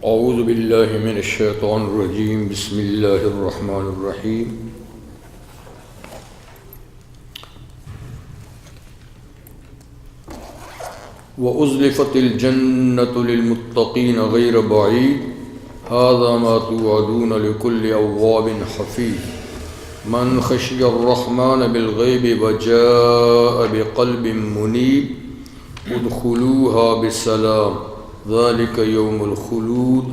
اعوذ باللہ من الشیطان الرجیم بسم اللہ الرحمن الرحیم وَأُزْلِفَتِ الْجَنَّةُ لِلْمُتَّقِينَ غَيْرَ بَعِيدٍ هَذَا مَا تُوعَدُونَ لِكُلِّ أَوَّابٍ حَفِيظٍ مَنْ خَشِيَ الرَّحْمَنَ بِالْغَيْبِ وَجَاءَ بِقَلْبٍ مُنِيبٍ ادْخُلُوهَا بِسَلَامٍ ذَلِكَ يَوْمُ الْخُلُودِ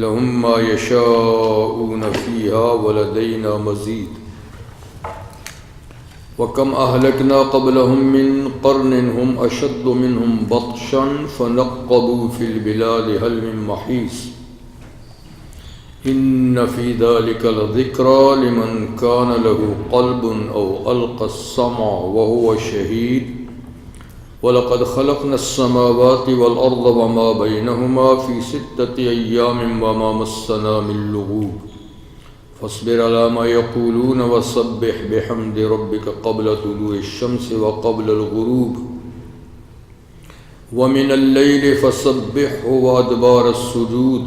لَهُمْ مَا يَشَاءُونَ فِيهَا وَلَدَيْنَا مَزِيدٌ وَكَمْ أَهْلَكْنَا قَبْلَهُمْ مِنْ قَرْنٍ هُمْ أَشَدُّ مِنْهُمْ بَطْشًا فَنَقَّبُوا فِي الْبِلَادِ هَلْ مِنْ مَحِيصٍ إِنَّ فِي ذَلِكَ لَذِكْرَى لِمَنْ كَانَ لَهُ قَلْبٌ أَوْ أَلْقَى السَّمْعَ وَهُوَ شَهِيدٌ وَلَقَدْ خَلَقْنَا السَّمَاوَاتِ وَالْأَرْضَ وَمَا بَيْنَهُمَا فِي 6 أَيَّامٍ وَمَا مَسَّنَا مِنْ لُغُوبٍ فاصبر على ما يقولون وسبح بحمد ربك قبل طلوع الشمس وقبل الغروب ومن الليل فسبحه وأدبار السجود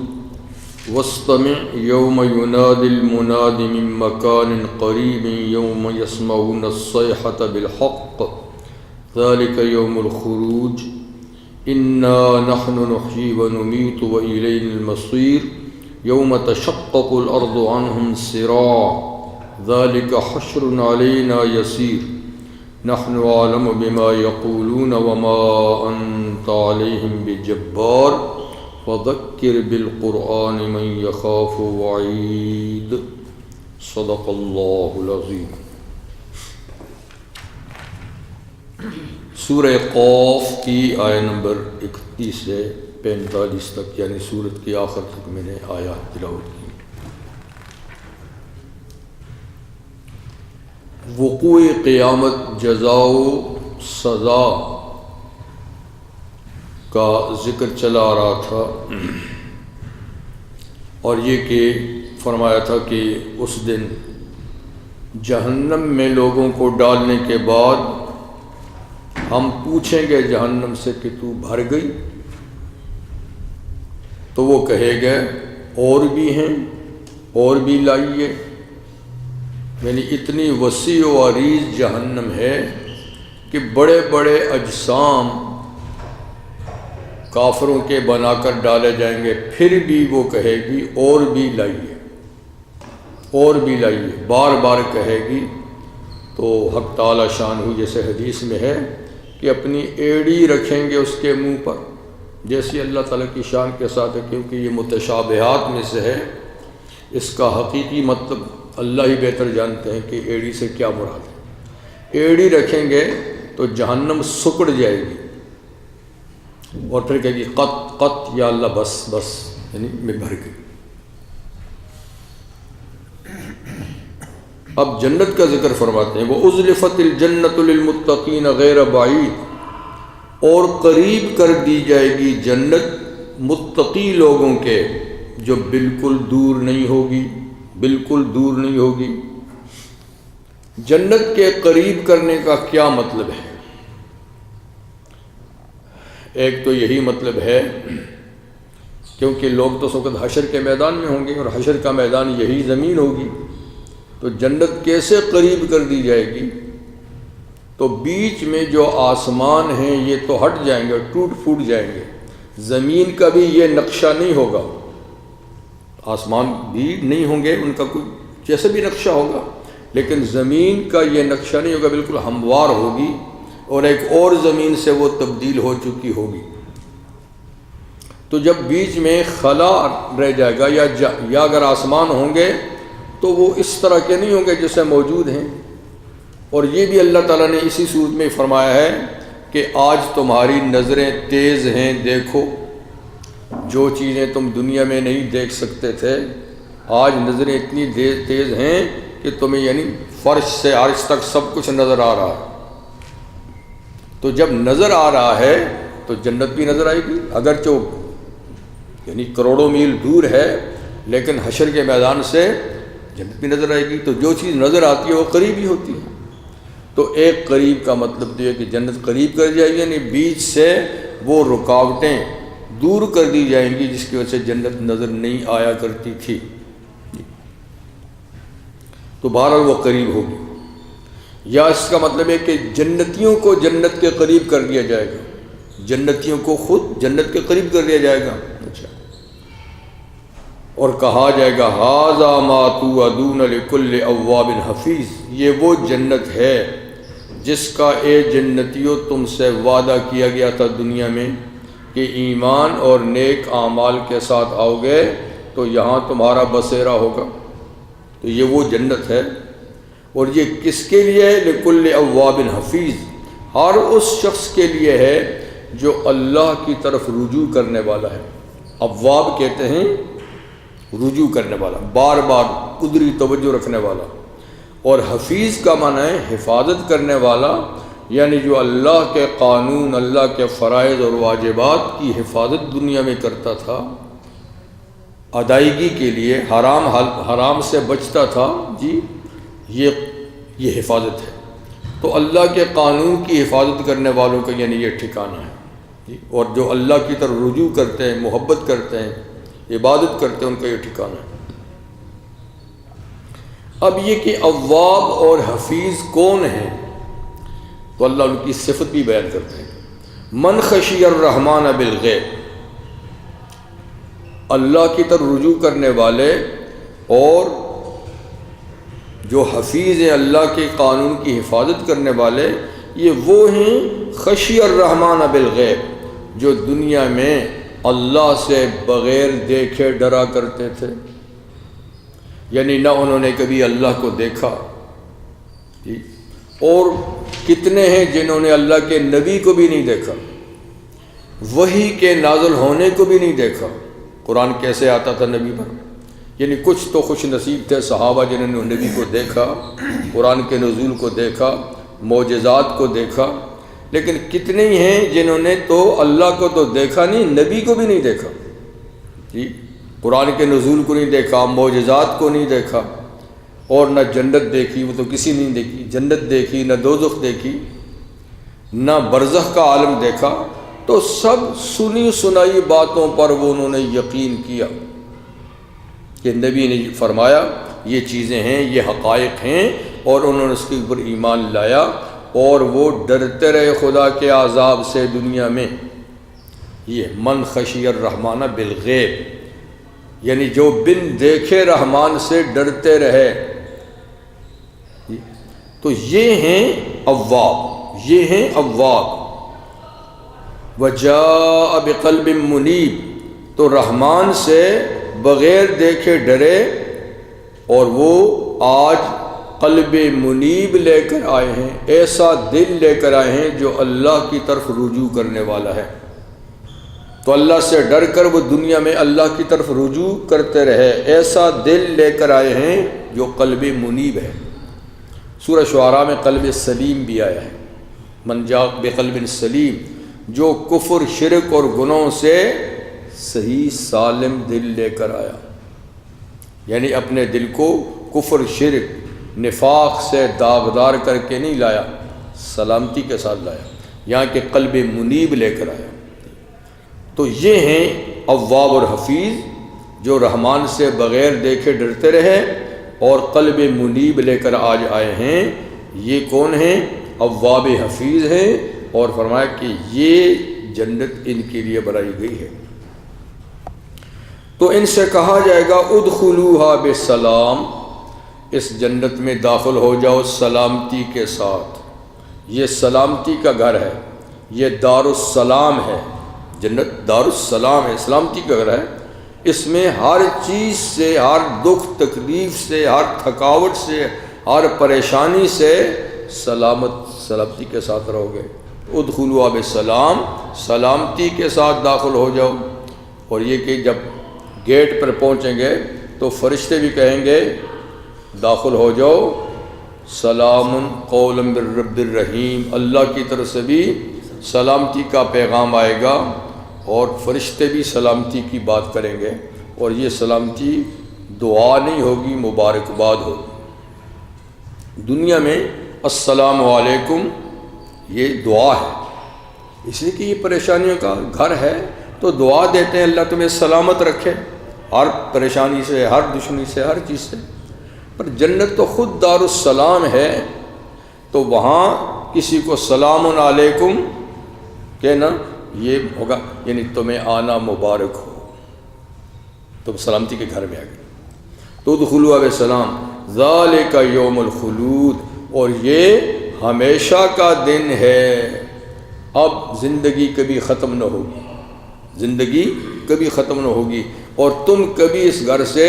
واستمع يوم ينادي المناد من مكان قريب يوم يسمعون الصيحة بالحق ذلك يوم الخروج إنا نحن نحيي ونميت وإلينا المصير يوم تشقق الأرض عنهم سراعا ذلك حشر علينا يسير نحن أعلم بما يقولون وما أنت عليهم بجبار فذكر بالقرآن من يخاف وعيد صدق الله العظيم. سورہ قاف کی آیت نمبر 31 سے 45 تک یعنی سورت کی آخر تک میں نے آیات تلاوت کی. وقوع قیامت جزا و سزا کا ذکر چلا آ رہا تھا اور یہ کہ فرمایا تھا کہ اس دن جہنم میں لوگوں کو ڈالنے کے بعد ہم پوچھیں گے جہنم سے کہ تو بھر گئی، تو وہ کہے گا اور بھی ہیں اور بھی لائیے. یعنی اتنی وسیع و عریض جہنم ہے کہ بڑے بڑے اجسام کافروں کے بنا کر ڈالے جائیں گے، پھر بھی وہ کہے گی اور بھی لائیے اور بھی لائیے، بار بار کہے گی. تو حق تعالی شان ہو جیسے حدیث میں ہے کہ اپنی ایڑی رکھیں گے اس کے منہ پر، جیسی اللہ تعالیٰ کی شان کے ساتھ ہے، کیونکہ یہ متشابہات میں سے ہے. اس کا حقیقی مطلب اللہ ہی بہتر جانتے ہیں کہ ایڑی سے کیا مراد ہے. ایڑی رکھیں گے تو جہنم سکڑ جائے گی اور پھر کہے گی قط قط یا اللہ بس بس، یعنی میں بھر گئی. اب جنت کا ذکر فرماتے ہیں وَأُزْلِفَتِ الْجَنَّةُ لِلْمُتَّقِينَ غَيْرَ بَعِيدٍ، اور قریب کر دی جائے گی جنت متقی لوگوں کے جو بالکل دور نہیں ہوگی، بالکل دور نہیں ہوگی. جنت کے قریب کرنے کا کیا مطلب ہے؟ ایک تو یہی مطلب ہے کیونکہ لوگ تو اس وقت حشر کے میدان میں ہوں گے اور حشر کا میدان یہی زمین ہوگی، تو جنت کیسے قریب کر دی جائے گی؟ تو بیچ میں جو آسمان ہیں یہ تو ہٹ جائیں گے، ٹوٹ پھوٹ جائیں گے. زمین کا بھی یہ نقشہ نہیں ہوگا، آسمان بھی نہیں ہوں گے، ان کا کوئی جیسے بھی نقشہ ہوگا، لیکن زمین کا یہ نقشہ نہیں ہوگا، بالکل ہموار ہوگی اور ایک اور زمین سے وہ تبدیل ہو چکی ہوگی. تو جب بیچ میں خلا رہ جائے گا یا اگر آسمان ہوں گے تو وہ اس طرح کے نہیں ہوں گے جیسے موجود ہیں. اور یہ بھی اللہ تعالیٰ نے اسی صورت میں فرمایا ہے کہ آج تمہاری نظریں تیز ہیں، دیکھو جو چیزیں تم دنیا میں نہیں دیکھ سکتے تھے، آج نظریں اتنی تیز ہیں کہ تمہیں یعنی فرش سے عرش تک سب کچھ نظر آ رہا ہے. تو جب نظر آ رہا ہے تو جنت بھی نظر آئے گی، اگرچہ یعنی کروڑوں میل دور ہے لیکن حشر کے میدان سے جنت بھی نظر آئے گی. تو جو چیز نظر آتی ہے وہ قریب ہی ہوتی ہے. تو ایک قریب کا مطلب یہ ہے کہ جنت قریب کر جائے گی، یعنی بیچ سے وہ رکاوٹیں دور کر دی جائیں گی، جس کی وجہ سے جنت نظر نہیں آیا کرتی تھی۔ تو بہرحال وہ قریب ہوگی، یا اس کا مطلب ہے کہ جنتیوں کو جنت کے قریب کر دیا جائے گا، جنتیوں کو خود جنت کے قریب کر دیا جائے گا۔ اچھا، اور کہا جائے گا ھذا ما توعدون لکل اواب حفیظ، یہ وہ جنت ہے جس کا اے جنتیوں تم سے وعدہ کیا گیا تھا دنیا میں کہ ایمان اور نیک اعمال کے ساتھ آؤ گے تو یہاں تمہارا بسیرا ہوگا۔ تو یہ وہ جنت ہے، اور یہ کس کے لیے ہے؟ لکل اواب حفیظ، ہر اس شخص کے لیے ہے جو اللہ کی طرف رجوع کرنے والا ہے۔ اواب کہتے ہیں رجوع کرنے والا، بار بار قدری توجہ رکھنے والا، اور حفیظ کا معنی ہے حفاظت کرنے والا، یعنی جو اللہ کے قانون، اللہ کے فرائض اور واجبات کی حفاظت دنیا میں کرتا تھا، ادائیگی کے لیے حرام سے بچتا تھا، جی یہ حفاظت ہے۔ تو اللہ کے قانون کی حفاظت کرنے والوں کا یعنی یہ ٹھکانہ ہے، جی، اور جو اللہ کی طرف رجوع کرتے ہیں، محبت کرتے ہیں، عبادت کرتے ہیں، ان کا یہ ٹھکانہ ہے۔ اب یہ کہ اواب اور حفیظ کون ہیں، تو اللہ ان کی صفت بھی بیان کرتے ہیں۔ من خشی الرحمن بالغیب، اللہ کی طرف رجوع کرنے والے اور جو حفیظ ہیں، اللہ کے قانون کی حفاظت کرنے والے، یہ وہ ہیں خشی الرحمن بالغیب، جو دنیا میں اللہ سے بغیر دیکھے ڈرا کرتے تھے، یعنی نہ انہوں نے کبھی اللہ کو دیکھا، جی، اور کتنے ہیں جنہوں نے اللہ کے نبی کو بھی نہیں دیکھا، وحی کے نازل ہونے کو بھی نہیں دیکھا۔ قرآن کیسے آتا تھا نبی پر، یعنی کچھ تو خوش نصیب تھے صحابہ جنہوں نے نبی کو دیکھا، قرآن کے نزول کو دیکھا، معجزات کو دیکھا، لیکن کتنے ہی ہیں جنہوں نے تو اللہ کو تو دیکھا نہیں، نبی کو بھی نہیں دیکھا، جی، قرآن کے نزول کو نہیں دیکھا، معجزات کو نہیں دیکھا، اور نہ جنت دیکھی، وہ تو کسی نے نہیں دیکھی، جنت دیکھی، نہ دوزخ دیکھی، نہ برزخ کا عالم دیکھا، تو سب سنی سنائی باتوں پر وہ انہوں نے یقین کیا کہ نبی نے فرمایا یہ چیزیں ہیں، یہ حقائق ہیں، اور انہوں نے اس کے اوپر ایمان لایا، اور وہ ڈرتے رہے خدا کے عذاب سے دنیا میں۔ یہ من خشی الرحمن بالغیب، یعنی جو بن دیکھے رحمان سے ڈرتے رہے، تو یہ ہیں اواب، یہ ہیں اواب۔ وجاء بقلب منیب، تو رحمان سے بغیر دیکھے ڈرے، اور وہ آج قلب منیب لے کر آئے ہیں، ایسا دل لے کر آئے ہیں جو اللہ کی طرف رجوع کرنے والا ہے۔ تو اللہ سے ڈر کر وہ دنیا میں اللہ کی طرف رجوع کرتے رہے، ایسا دل لے کر آئے ہیں جو قلب منیب ہے۔ سورہ شعراء میں قلب سلیم بھی آیا ہے، من جاء بقلب سلیم، جو کفر، شرک اور گناہوں سے صحیح سالم دل لے کر آیا، یعنی اپنے دل کو کفر، شرک، نفاق سے داغدار کر کے نہیں لایا، سلامتی کے ساتھ لایا، یہاں کہ قلب منیب لے کر آیا۔ تو یہ ہیں اواب اور حفیظ، جو رحمان سے بغیر دیکھے ڈرتے رہے اور قلب منیب لے کر آج آئے ہیں۔ یہ کون ہیں؟ اواب حفیظ ہیں، اور فرمایا کہ یہ جنت ان کے لیے بنائی گئی ہے۔ تو ان سے کہا جائے گا ادخلوہا بسلام، اس جنت میں داخل ہو جاؤ سلامتی کے ساتھ۔ یہ سلامتی کا گھر ہے، یہ دار السلام ہے، جنت دار السلام ہے، سلامتی کا گھر ہے۔ اس میں ہر چیز سے، ہر دکھ تکلیف سے، ہر تھکاوٹ سے، ہر پریشانی سے سلامتی کے ساتھ رہو گے۔ ادخلوا بسلام، سلامتی کے ساتھ داخل ہو جاؤ۔ اور یہ کہ جب گیٹ پر پہنچیں گے تو فرشتے بھی کہیں گے داخل ہو جاؤ، سلام قولا من رب الرحیم، اللہ کی طرف سے بھی سلامتی کا پیغام آئے گا، اور فرشتے بھی سلامتی کی بات کریں گے، اور یہ سلامتی دعا نہیں ہوگی، مبارکباد ہوگی۔ دنیا میں السلام علیکم یہ دعا ہے، اس لیے کہ یہ پریشانیوں کا گھر ہے، تو دعا دیتے ہیں اللہ تمہیں سلامت رکھے ہر پریشانی سے، ہر دشمنی سے، ہر چیز سے۔ پر جنت تو خود دار السلام ہے، تو وہاں کسی کو سلام علیکم کہنا یہ ہوگا، یعنی تمہیں آنا مبارک ہو، تم سلامتی کے گھر میں آ گئے۔ تو ادخلوا بسلام ذالک یوم الخلود، اور یہ ہمیشہ کا دن ہے، اب زندگی کبھی ختم نہ ہوگی، زندگی کبھی ختم نہ ہوگی، اور تم کبھی اس گھر سے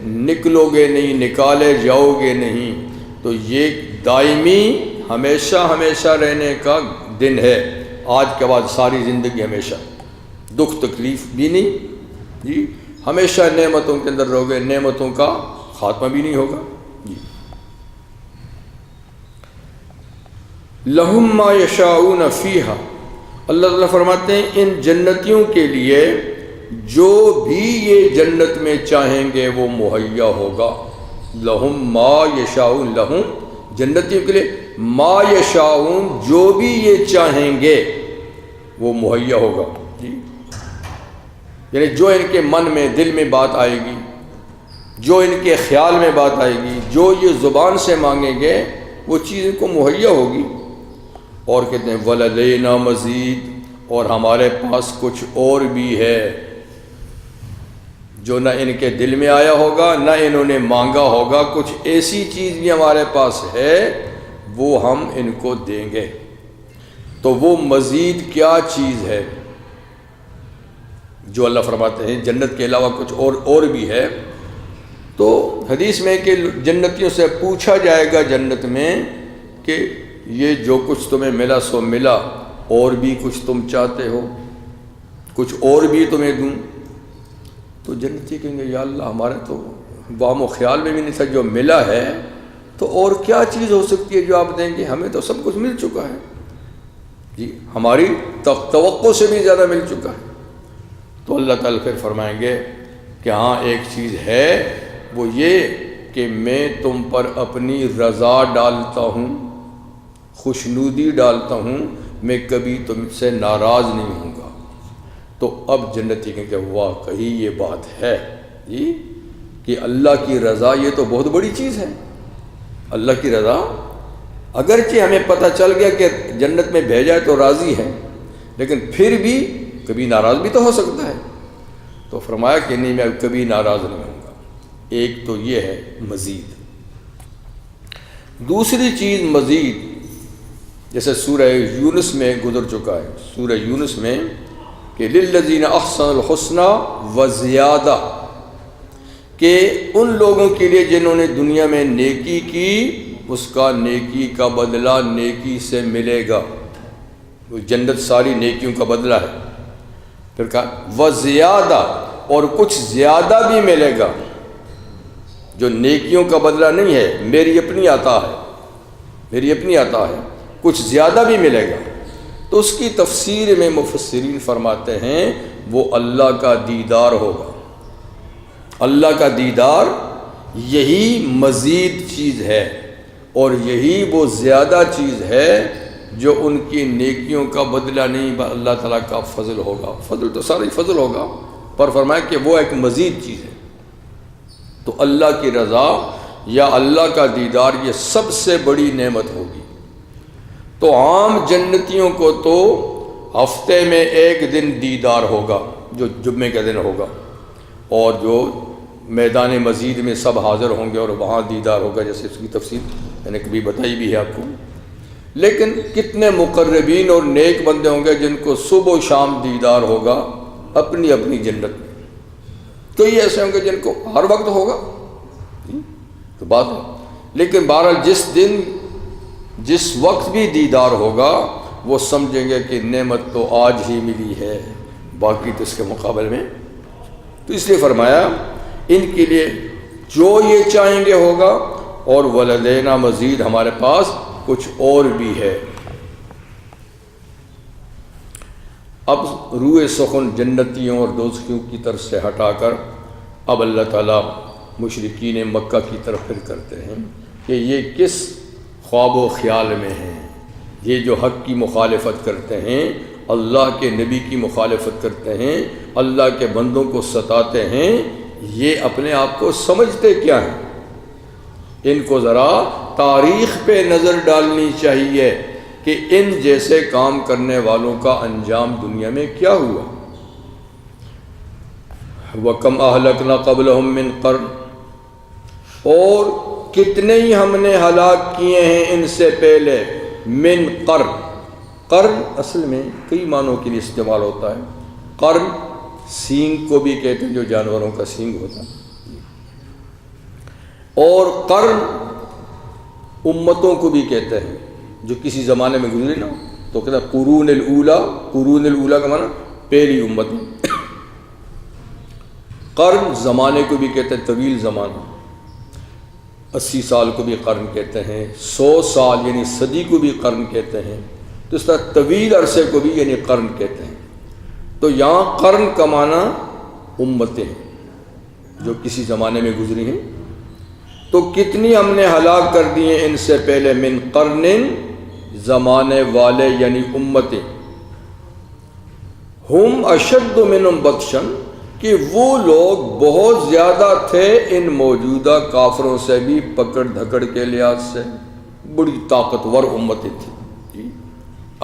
نکلو گے نہیں، نکالے جاؤ گے نہیں، تو یہ دائمی ہمیشہ ہمیشہ رہنے کا دن ہے۔ آج کے بعد ساری زندگی ہمیشہ دکھ تکلیف بھی نہیں جی، ہمیشہ نعمتوں کے اندر رہو گے، نعمتوں کا خاتمہ بھی نہیں ہوگا جی۔ لہم ما یشاؤون فیہا، اللہ تعالیٰ فرماتے ہیں ان جنتیوں کے لیے جو بھی یہ جنت میں چاہیں گے وہ مہیا ہوگا۔ لہم ما یشاؤون، لہم جنتیوں کے لیے، ما یشاؤون جو بھی یہ چاہیں گے وہ مہیا ہوگا جی، یعنی جو ان کے من میں دل میں بات آئے گی، جو ان کے خیال میں بات آئے گی، جو یہ زبان سے مانگیں گے وہ چیز ان کو مہیا ہوگی۔ اور کہتے ہیں وَلَدَيْنَا مزید، اور ہمارے پاس کچھ اور بھی ہے جو نہ ان کے دل میں آیا ہوگا نہ انہوں نے مانگا ہوگا، کچھ ایسی چیز بھی ہمارے پاس ہے وہ ہم ان کو دیں گے۔ تو وہ مزید کیا چیز ہے جو اللہ فرماتے ہیں جنت کے علاوہ کچھ اور بھی ہے؟ تو حدیث میں کہ جنتیوں سے پوچھا جائے گا جنت میں کہ یہ جو کچھ تمہیں ملا سو ملا، اور بھی کچھ تم چاہتے ہو، کچھ اور بھی تمہیں دوں؟ تو جنتی کہیں گے یا اللہ ہمارے تو وام و خیال میں بھی نہیں تھا، جو ملا ہے تو اور کیا چیز ہو سکتی ہے جو آپ دیں گے؟ ہمیں تو سب کچھ مل چکا ہے جی، ہماری توقع سے بھی زیادہ مل چکا ہے۔ تو اللہ تعالیٰ پھر فرمائیں گے کہ ہاں ایک چیز ہے، وہ یہ کہ میں تم پر اپنی رضا ڈالتا ہوں، خوشنودی ڈالتا ہوں، میں کبھی تم سے ناراض نہیں ہوں گا۔ تو اب جنتی کہیں کہ واقعی یہ بات ہے جی کہ اللہ کی رضا یہ تو بہت بڑی چیز ہے۔ اللہ کی رضا اگرچہ ہمیں پتہ چل گیا کہ جنت میں بھیجا ہے تو راضی ہے، لیکن پھر بھی کبھی ناراض بھی تو ہو سکتا ہے۔ تو فرمایا کہ نہیں، میں کبھی ناراض نہیں ہوں گا۔ ایک تو یہ ہے مزید۔ دوسری چیز مزید، جیسے سورہ یونس میں گزر چکا ہے، سورہ یونس میں کہ للذین احسنوا الحسنی وزیادہ، کہ ان لوگوں کے لیے جنہوں نے دنیا میں نیکی کی اس کا نیکی کا بدلہ نیکی سے ملے گا۔ جنت ساری نیکیوں کا بدلہ ہے۔ پھر کہا وزیادہ، اور کچھ زیادہ بھی ملے گا، جو نیکیوں کا بدلہ نہیں ہے، میری اپنی عطا ہے، میری اپنی عطا ہے، کچھ زیادہ بھی ملے گا۔ تو اس کی تفسیر میں مفسرین فرماتے ہیں وہ اللہ کا دیدار ہوگا۔ اللہ کا دیدار یہی مزید چیز ہے، اور یہی وہ زیادہ چیز ہے جو ان کی نیکیوں کا بدلہ نہیں، اللہ تعالیٰ کا فضل ہوگا۔ فضل تو سارا فضل ہوگا، پر فرمایا کہ وہ ایک مزید چیز ہے۔ تو اللہ کی رضا یا اللہ کا دیدار یہ سب سے بڑی نعمت ہوگی۔ تو عام جنتیوں کو تو ہفتے میں ایک دن دیدار ہوگا جو جمعے کا دن ہوگا، اور جو میدان مزید میں سب حاضر ہوں گے اور وہاں دیدار ہوگا، جیسے اس کی تفصیل میں نے کبھی بتائی بھی ہے آپ کو۔ لیکن کتنے مقربین اور نیک بندے ہوں گے جن کو صبح و شام دیدار ہوگا اپنی اپنی جنت میں؟ کئی ایسے ہوں گے جن کو ہر وقت ہوگا، تو بات ہے۔ لیکن بہرحال جس دن جس وقت بھی دیدار ہوگا وہ سمجھیں گے کہ نعمت تو آج ہی ملی ہے، باقی تو اس کے مقابلے میں۔ تو اس لیے فرمایا ان کے لیے جو یہ چاہیں گے ہوگا، اور ولدینا مزید ہمارے پاس کچھ اور بھی ہے۔ اب روح سخن جنتیوں اور دوزخیوں کی طرف سے ہٹا کر اب اللہ تعالیٰ مشرکین مکہ کی طرف پھر کرتے ہیں کہ یہ کس خواب و خیال میں ہیں، یہ جو حق کی مخالفت کرتے ہیں اللہ کے نبی کی مخالفت کرتے ہیں، اللہ کے بندوں کو ستاتے ہیں، یہ اپنے آپ کو سمجھتے کیا ہیں؟ ان کو ذرا تاریخ پہ نظر ڈالنی چاہیے کہ ان جیسے کام کرنے والوں کا انجام دنیا میں کیا ہوا۔ وَكَمْ أَهْلَكْنَا قَبْلَهُم مِّن قَرْنٍ، اور کتنے ہی ہم نے ہلاک کیے ہیں ان سے پہلے، من قرن۔ قرن اصل میں کئی معنوں کے لیے استعمال ہوتا ہے۔ قرن سینگ کو بھی کہتے ہیں، جو جانوروں کا سینگ ہوتا ہے، اور قرن امتوں کو بھی کہتے ہیں جو کسی زمانے میں گزری نا، تو کہتا ہے قرون الاولیٰ۔ قرون الاولیٰ کا معنی پہلی امت۔ قرن زمانے کو بھی کہتے ہیں، طویل زمانہ، 80 سال کو بھی قرن کہتے ہیں، 100 سال یعنی صدی کو بھی قرن کہتے ہیں، تو اس طرح طویل عرصے کو بھی یعنی قرن کہتے ہیں۔ تو یہاں قرن کا معنی امتیں ہیں جو کسی زمانے میں گزری ہیں، تو کتنی ہم نے ہلاک کر دی ہیں ان سے پہلے، من قرن زمانے والے یعنی امتیں، ہم اشد منہم بطشن، کہ وہ لوگ بہت زیادہ تھے ان موجودہ کافروں سے بھی پکڑ دھکڑ کے لحاظ سے، بڑی طاقتور امتیں تھیں،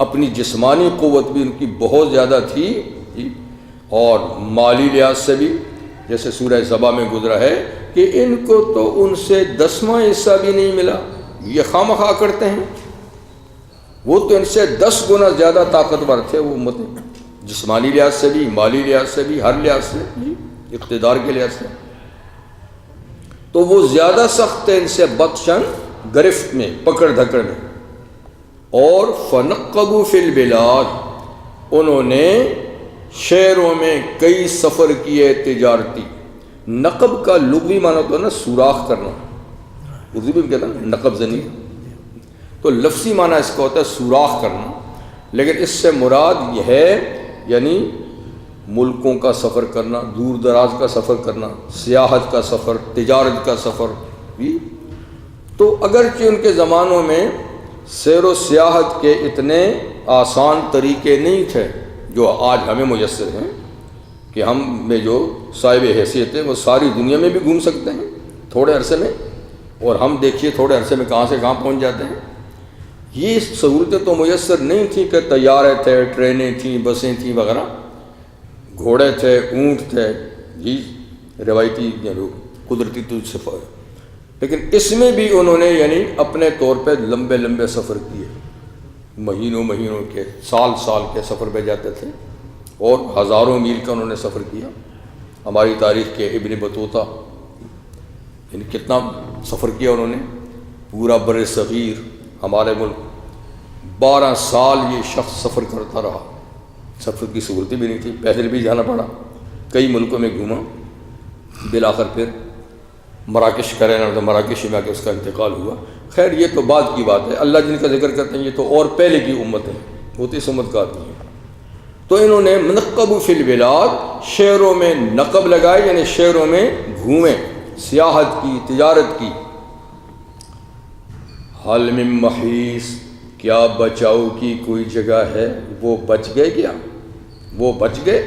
اپنی جسمانی قوت بھی ان کی بہت زیادہ تھی، اور مالی لحاظ سے بھی، جیسے سورہ سبا میں گزرا ہے کہ ان کو تو ان سے 10واں حصہ بھی نہیں ملا، یہ خواہ مخواہ کرتے ہیں، وہ تو ان سے 10 گنا زیادہ طاقتور تھے وہ امتیں، جسمانی لحاظ سے بھی، مالی لحاظ سے بھی، ہر لحاظ سے، اقتدار کے لحاظ سے، تو وہ زیادہ سخت ہے ان سے، بطشن گرفت میں، پکڑ دھکڑ میں۔ اور فنقبوا فی البلاد، انہوں نے شہروں میں کئی سفر کیے تجارتی۔ نقب کا لغوی معنی تو ہے نا سوراخ کرنا، اردو بھی کہتا ہے نقب زنی، تو لفظی معنی اس کا ہوتا ہے سوراخ کرنا، لیکن اس سے مراد یہ ہے یعنی ملکوں کا سفر کرنا، دور دراز کا سفر کرنا، سیاحت کا سفر، تجارت کا سفر بھی۔ تو اگرچہ ان کے زمانوں میں سیر و سیاحت کے اتنے آسان طریقے نہیں تھے جو آج ہمیں میسر ہیں، کہ ہم میں جو صاحب حیثیت ہے وہ ساری دنیا میں بھی گھوم سکتے ہیں تھوڑے عرصے میں، اور ہم دیکھیے تھوڑے عرصے میں کہاں سے کہاں پہنچ جاتے ہیں۔ یہ سہولتیں تو میسر نہیں تھیں کہ طیارے تھے، ٹرینیں تھیں، بسیں تھیں وغیرہ، گھوڑے تھے، اونٹ تھے، جی روایتی قدرتی تو سفر، لیکن اس میں بھی انہوں نے یعنی اپنے طور پہ لمبے لمبے سفر کیے، مہینوں مہینوں کے، سال سال کے سفر پہ جاتے تھے، اور ہزاروں میل کا انہوں نے سفر کیا۔ ہماری تاریخ کے ابن بطوطہ یعنی کتنا سفر کیا انہوں نے، پورا بر صغیر ہمارے ملک 12 سال یہ شخص سفر کرتا رہا، سفر کی سہولتیں بھی نہیں تھی، پیدل بھی جانا پڑا، کئی ملکوں میں گھوما، بالآخر پھر مراکش کا رہنا تو مراکش میں آ کے اس کا انتقال ہوا۔ خیر یہ تو بعد کی بات ہے، اللہ جن کا ذکر کرتے ہیں یہ تو اور پہلے کی امت ہے، وہ تو اس امت کا آدمی ہے۔ تو انہوں نے منقب فی البلاد، شہروں میں نقب لگائے یعنی شہروں میں گھومے، سیاحت کی، تجارت کی۔ حل من محیص، کیا بچاؤ کی کوئی جگہ ہے؟ وہ بچ گئے کیا؟ وہ بچ گئے،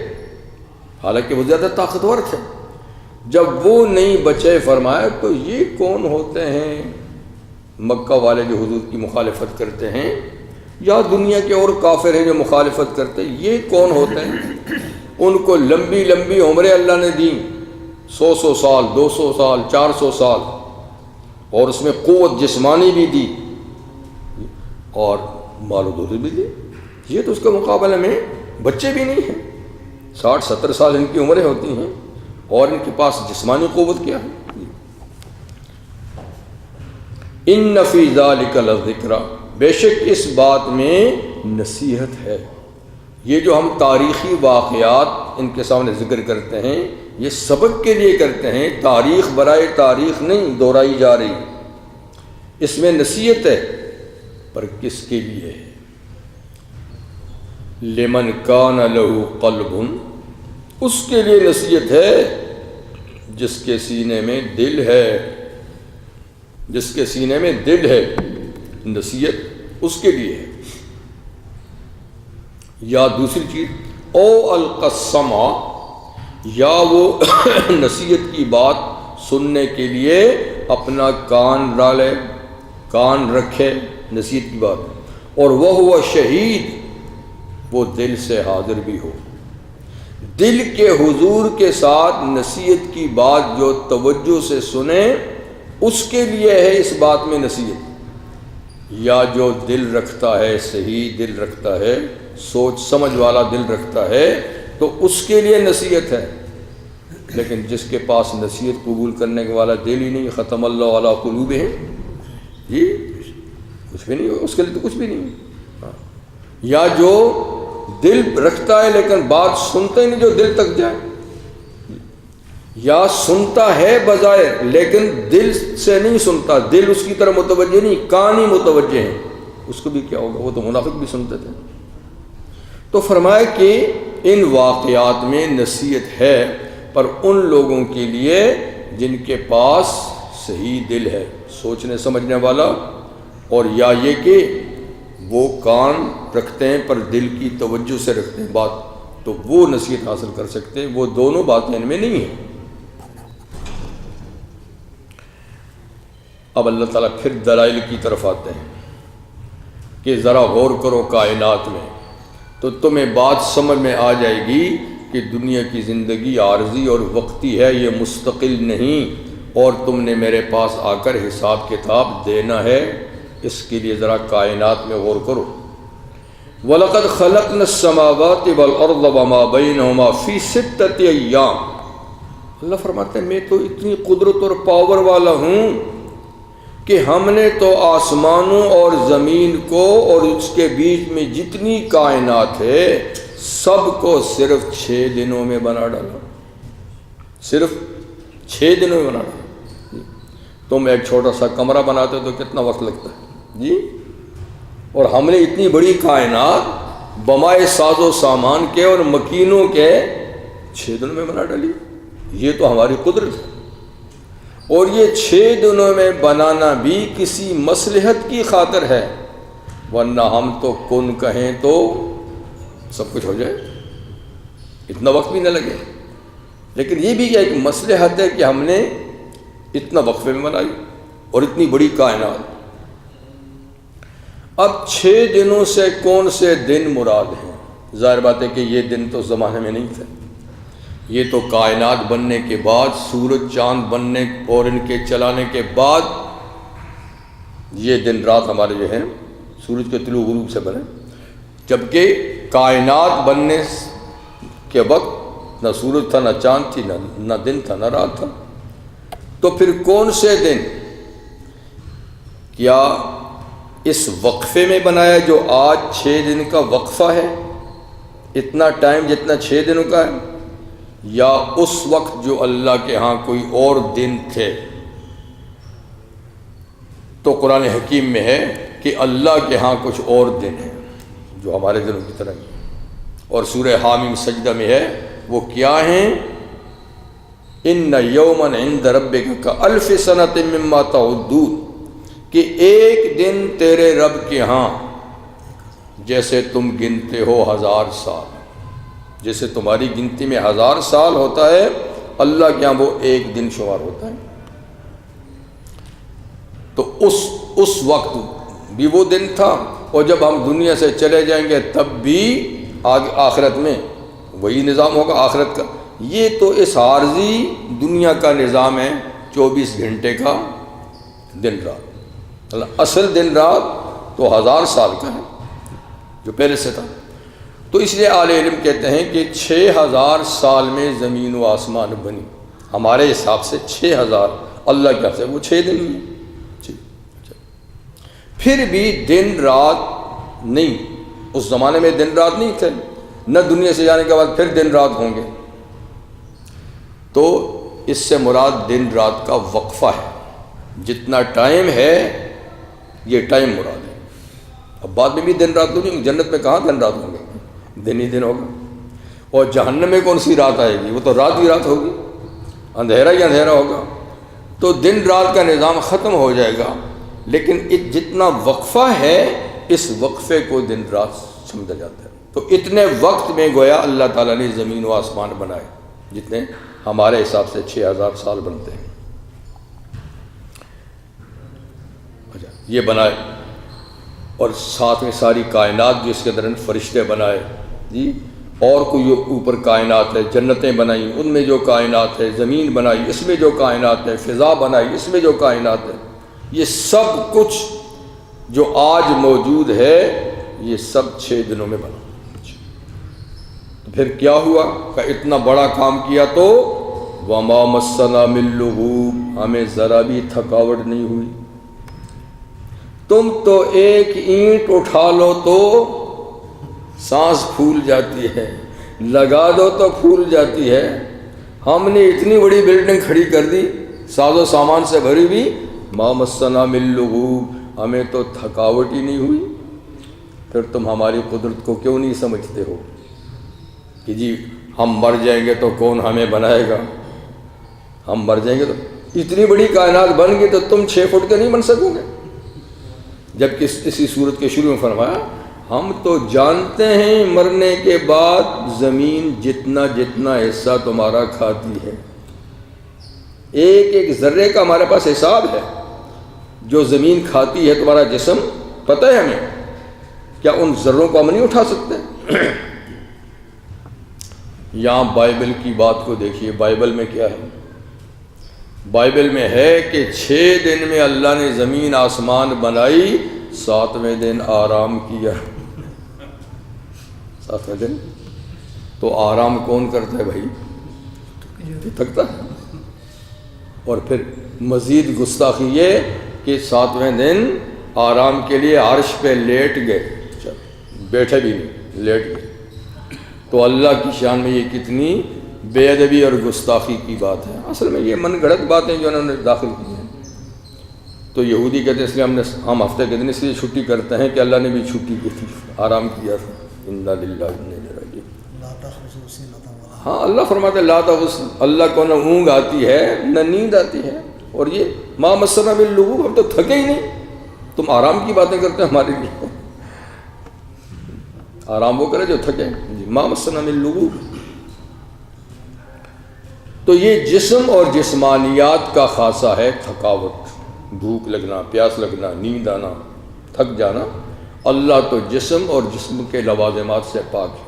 حالانکہ وہ زیادہ طاقتور تھے۔ جب وہ نہیں بچے فرمایا تو یہ کون ہوتے ہیں مکہ والے جو حضور کی مخالفت کرتے ہیں، یا دنیا کے اور کافر ہیں جو مخالفت کرتے ہیں، یہ کون ہوتے ہیں؟ ان کو لمبی لمبی عمریں اللہ نے دیں، 100 سال، 200 سال، 400 سال، اور اس میں قوت جسمانی بھی دی اور مال و دولت بھی دی۔ یہ تو اس کے مقابلے میں بچے بھی نہیں ہیں، 60-70 سال ان کی عمریں ہوتی ہیں، اور ان کے پاس جسمانی قوت کیا ہے۔ ان فی ذلک لذکری، بے شک اس بات میں نصیحت ہے۔ یہ جو ہم تاریخی واقعات ان کے سامنے ذکر کرتے ہیں، یہ سبق کے لیے کرتے ہیں، تاریخ برائے تاریخ نہیں دہرائی جا رہی، اس میں نصیحت ہے، پر کس کے لیے ہے؟ لمن کان لہ قلب، اس کے لیے نصیحت ہے جس کے سینے میں دل ہے، جس کے سینے میں دل ہے، نصیحت اس کے لیے ہے۔ یا دوسری چیز او القسمہ، یا وہ نصیحت کی بات سننے کے لیے اپنا کان ڈالے، کان رکھے نصیحت کی بات، اور وہ ہوا شہید، وہ دل سے حاضر بھی ہو، دل کے حضور کے ساتھ نصیحت کی بات جو توجہ سے سنے، اس کے لیے ہے اس بات میں نصیحت۔ یا جو دل رکھتا ہے، صحیح دل رکھتا ہے، سوچ سمجھ والا دل رکھتا ہے، تو اس کے لیے نصیحت ہے۔ لیکن جس کے پاس نصیحت قبول کرنے والا دل ہی نہیں، ختم اللہ علی قلوبہم، جی کچھ بھی نہیں، اس کے لیے تو کچھ بھی نہیں۔ یا جو دل رکھتا ہے لیکن بات سنتا ہی نہیں جو دل تک جائے، یا سنتا ہے بظاہر لیکن دل سے نہیں سنتا، دل اس کی طرف متوجہ نہیں، کان ہی متوجہ ہیں، اس کو بھی کیا ہوگا؟ وہ تو منافق بھی سنتے تھے۔ تو فرمایا کہ ان واقعات میں نصیحت ہے، پر ان لوگوں کے لیے جن کے پاس صحیح دل ہے، سوچنے سمجھنے والا، اور یا یہ کہ وہ کان رکھتے ہیں پر دل کی توجہ سے رکھتے ہیں بات، تو وہ نصیحت حاصل کر سکتے ہیں۔ وہ دونوں باتیں ان میں نہیں ہیں۔ اب اللہ تعالیٰ پھر دلائل کی طرف آتے ہیں کہ ذرا غور کرو کائنات میں، تو تمہیں بات سمجھ میں آ جائے گی کہ دنیا کی زندگی عارضی اور وقتی ہے، یہ مستقل نہیں، اور تم نے میرے پاس آ کر حساب کتاب دینا ہے، اس کے لیے ذرا کائنات میں غور کرو۔ وَلَقَدْ خَلَقْنَا السَّمَاوَاتِ وَالْأَرْضَ وَمَا بَيْنَهُمَا فِي سِتَّةِ أَيَّامٍ۔ اللہ فرماتے ہیں میں تو اتنی قدرت اور پاور والا ہوں کہ ہم نے تو آسمانوں اور زمین کو اور اس کے بیچ میں جتنی کائنات ہے سب کو صرف 6 دنوں میں بنا ڈالا، صرف 6 دنوں میں بنا ڈالا۔ تم ایک چھوٹا سا کمرہ بناتے ہو تو کتنا وقت لگتا ہے جی، اور ہم نے اتنی بڑی کائنات بمائے ساز و سامان کے اور مکینوں کے 6 دنوں میں بنا ڈالی۔ یہ تو ہماری قدرت ہے، اور یہ 6 دنوں میں بنانا بھی کسی مصلحت کی خاطر ہے، ورنہ ہم تو کن کہیں تو سب کچھ ہو جائے، اتنا وقت بھی نہ لگے۔ لیکن یہ بھی ایک مصلحت ہے کہ ہم نے اتنا وقفے میں بنائی اور اتنی بڑی کائنات۔ اب 6 دنوں سے کون سے دن مراد ہیں؟ ظاہر بات ہے کہ یہ دن تو زمانے میں نہیں تھے، یہ تو کائنات بننے کے بعد، سورج چاند بننے اور ان کے چلانے کے بعد یہ دن رات ہمارے جو ہیں سورج کے طلوع غروب سے بنے، جبکہ کائنات بننے کے وقت نہ سورج تھا، نہ چاند تھی، نہ دن تھا، نہ رات تھا۔ تو پھر کون سے دن؟ کیا اس وقفے میں بنایا جو آج 6 دن کا وقفہ ہے، اتنا ٹائم جتنا 6 دنوں کا ہے، یا اس وقت جو اللہ کے ہاں کوئی اور دن تھے؟ تو قرآن حکیم میں ہے کہ اللہ کے ہاں کچھ اور دن ہیں جو ہمارے دنوں کی طرح ہیں، اور سورہ حامیم سجدہ میں ہے وہ کیا ہیں؟ ان یوما عند ربک کالف سنۃ مما تعدون، کہ ایک دن تیرے رب کے ہاں جیسے تم گنتے ہو 1000 سال، جیسے تمہاری گنتی میں 1000 سال ہوتا ہے، اللہ کے ہاں وہ ایک دن شمار ہوتا ہے۔ تو اس وقت بھی وہ دن تھا، اور جب ہم دنیا سے چلے جائیں گے تب بھی آخرت میں وہی نظام ہوگا آخرت کا۔ یہ تو اس عارضی دنیا کا نظام ہے 24 گھنٹے کا دن رات، اصل دن رات تو 1000 سال کا ہے جو پہلے سے تھا۔ تو اس لیے اہل علم کہتے ہیں کہ 6000 سال میں زمین و آسمان بنی، ہمارے حساب سے 6000، اللہ کے حساب سے وہ 6 دن ہیں۔ پھر بھی دن رات نہیں، اس زمانے میں دن رات نہیں تھے، نہ دنیا سے جانے کے بعد پھر دن رات ہوں گے۔ تو اس سے مراد دن رات کا وقفہ ہے، جتنا ٹائم ہے یہ ٹائم مراد ہے۔ اب بعد میں بھی دن رات تو نہیں، جنت میں کہاں دن رات ہوں گے، دن ہی دن ہوگا۔ اور جہنم میں کون سی رات آئے گی، وہ تو رات ہی رات ہوگی، اندھیرا ہی اندھیرا ہوگا۔ تو دن رات کا نظام ختم ہو جائے گا، لیکن جتنا وقفہ ہے اس وقفے کو دن رات سمجھا جاتا ہے۔ تو تو اتنے وقت میں گویا اللہ تعالیٰ نے زمین و آسمان بنائے جتنے ہمارے حساب سے 6000 سال بنتے ہیں. اچھا یہ بنائے، اور ساتھ میں ساری کائنات جو اس کے اندر فرشتے بنائے جی، اور کوئی اوپر کائنات ہے، جنتیں بنائیں ان میں جو کائنات ہے، زمین بنائی اس میں جو کائنات ہے، فضا بنائی اس میں جو کائنات ہے، یہ سب کچھ جو آج موجود ہے یہ سب 6 دنوں میں بنا. تو پھر کیا ہوا کہ اتنا بڑا کام کیا تو وَمَا مَسَّنَا مِن لُغُوبٍ، ہمیں ذرا بھی تھکاوٹ نہیں ہوئی. تم تو ایک اینٹ اٹھا لو تو سانس پھول جاتی ہے، لگا دو تو پھول جاتی ہے. ہم نے اتنی بڑی بلڈنگ کھڑی کر دی ساز و سامان سے بھری ہوئی، مَا مَسَّنَا مِن لُغُوبٍ، ہمیں تو تھکاوٹ ہی نہیں ہوئی. پھر تم ہماری قدرت کو کیوں نہیں سمجھتے ہو کہ جی ہم مر جائیں گے تو کون ہمیں بنائے گا؟ ہم مر جائیں گے تو اتنی بڑی کائنات بن گئی تو تم 6 فٹ کے نہیں بن سکو گے. جبکہ اسی صورت کے شروع میں فرمایا ہم تو جانتے ہیں مرنے کے بعد زمین جتنا جتنا حصہ تمہارا کھاتی ہے، ایک ایک ذرے کا ہمارے پاس حساب ہے. جو زمین کھاتی ہے تمہارا جسم پتہ ہے ہمیں، کیا ان ذروں کو ہم نہیں اٹھا سکتے؟ یہاں بائبل کی بات کو دیکھیے، بائبل میں کیا ہے؟ بائبل میں ہے کہ 6 دن میں اللہ نے زمین آسمان بنائی، 7ویں دن آرام کیا. 7ویں دن تو آرام کون کرتا ہے بھائی؟ تھکتا ہے. اور پھر مزید گستاخی یہ کہ 7ویں دن آرام کے لیے عرش پہ لیٹ گئے، بیٹھے بھی نہیں، لیٹ گئے. تو اللہ کی شان میں یہ کتنی بے ادبی اور گستاخی کی بات ہے. اصل میں یہ من گھڑت باتیں جو انہوں نے داخل کی ہیں. تو یہودی کہتے ہیں اس لیے ہم ہفتے کے دن اس لیے چھٹی کرتے ہیں کہ اللہ نے بھی چھٹی کی تھی، آرام کیا تھا. انا للہ و انا الیہ راجعون. ہاں اللہ فرماتے لا تغص، اللہ کو نہ اونگ آتی ہے نہ نیند آتی ہے. اور یہ ما مسنا من لغوب، ہم تو تھکے ہی نہیں، تم آرام کی باتیں کرتے ہیں ہمارے لیے. آرام وہ کرے جو تھکے. ما مسنا من لغوب. تو یہ جسم اور جسمانیات کا خاصہ ہے تھکاوٹ، بھوک لگنا، پیاس لگنا، نیند آنا، تھک جانا. اللہ تو جسم اور جسم کے لوازمات سے پاک ہے.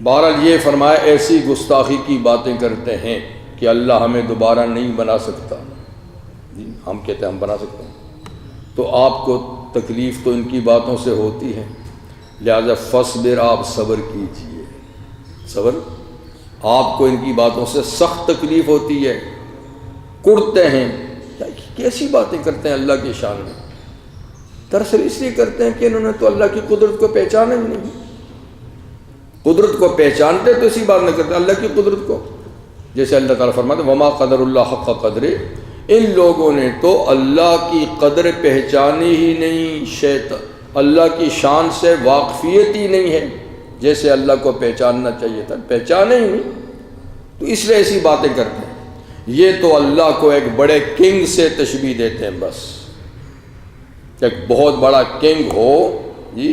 بہرحال یہ فرمایا ایسی گستاخی کی باتیں کرتے ہیں کہ اللہ ہمیں دوبارہ نہیں بنا سکتا. ہم کہتے ہیں ہم بنا سکتے ہیں. تو آپ کو تکلیف تو ان کی باتوں سے ہوتی ہے، لہذا فصبر، آپ صبر کیجئے. صبر، آپ کو ان کی باتوں سے سخت تکلیف ہوتی ہے، کڑتے ہیں. کیسی باتیں کرتے ہیں اللہ کی شان میں؟ دراصل اس لیے کرتے ہیں کہ انہوں نے تو اللہ کی قدرت کو پہچانا ہی نہیں. قدرت کو پہچانتے تو اسی بات نہ کرتے اللہ کی قدرت کو. جیسے اللہ تعالیٰ فرماتے ہیں وما قدر اللہ حق قدرہ، ان لوگوں نے تو اللہ کی قدر پہچانی ہی نہیں، اللہ کی شان سے واقفیت ہی نہیں ہے جیسے اللہ کو پہچاننا چاہیے تھا، پہچانے ہی نہیں. تو اس لیے ایسی باتیں کرتے ہیں. یہ تو اللہ کو ایک بڑے کنگ سے تشبیہ دیتے ہیں. بس ایک بہت بڑا کنگ ہو جی،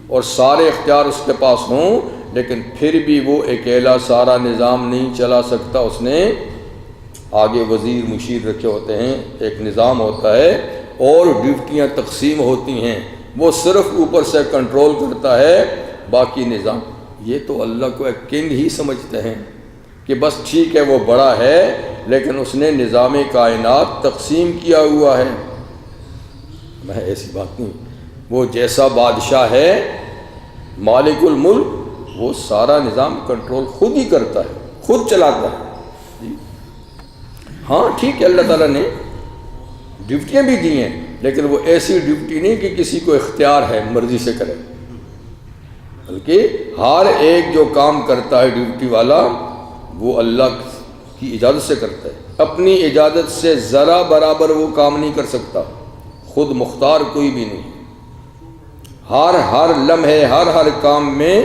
اور سارے اختیار اس کے پاس ہوں، لیکن پھر بھی وہ اکیلا سارا نظام نہیں چلا سکتا. اس نے آگے وزیر مشیر رکھے ہوتے ہیں، ایک نظام ہوتا ہے اور ڈیوٹیاں تقسیم ہوتی ہیں. وہ صرف اوپر سے کنٹرول کرتا ہے، باقی نظام. یہ تو اللہ کو ایک کنگ ہی سمجھتے ہیں کہ بس ٹھیک ہے وہ بڑا ہے لیکن اس نے نظام کائنات تقسیم کیا ہوا ہے. میں ایسی بات نہیں. وہ جیسا بادشاہ ہے مالک الملک، وہ سارا نظام کنٹرول خود ہی کرتا ہے، خود چلاتا ہے. ہاں ٹھیک ہے، اللہ تعالیٰ نے ڈیوٹیاں بھی دی ہیں، لیکن وہ ایسی ڈیوٹی نہیں کہ کسی کو اختیار ہے مرضی سے کرے، بلکہ ہر ایک جو کام کرتا ہے ڈیوٹی والا وہ اللہ کی اجازت سے کرتا ہے. اپنی اجازت سے ذرا برابر وہ کام نہیں کر سکتا. خود مختار کوئی بھی نہیں. ہر لمحے ہر کام میں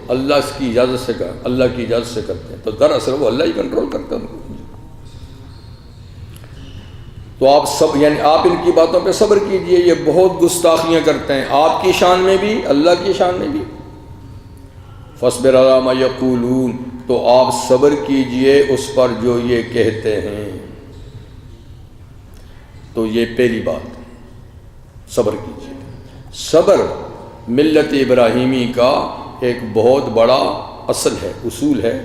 اللہ اس کی اجازت سے اللہ کی اجازت سے کرتے ہیں. تو دراصل وہ اللہ ہی کنٹرول کرتا ہے. تو آپ سب یعنی آپ ان کی باتوں پہ صبر کیجئے، یہ بہت گستاخیاں کرتے ہیں آپ کی شان میں بھی، اللہ کی شان میں بھی۔ فاصبر علی ما یقولون، تو آپ صبر کیجئے اس پر جو یہ کہتے ہیں۔ تو یہ پہلی بات، صبر کیجئے۔ صبر ملت ابراہیمی کا ایک بہت بڑا اصل ہے، اصول ہے۔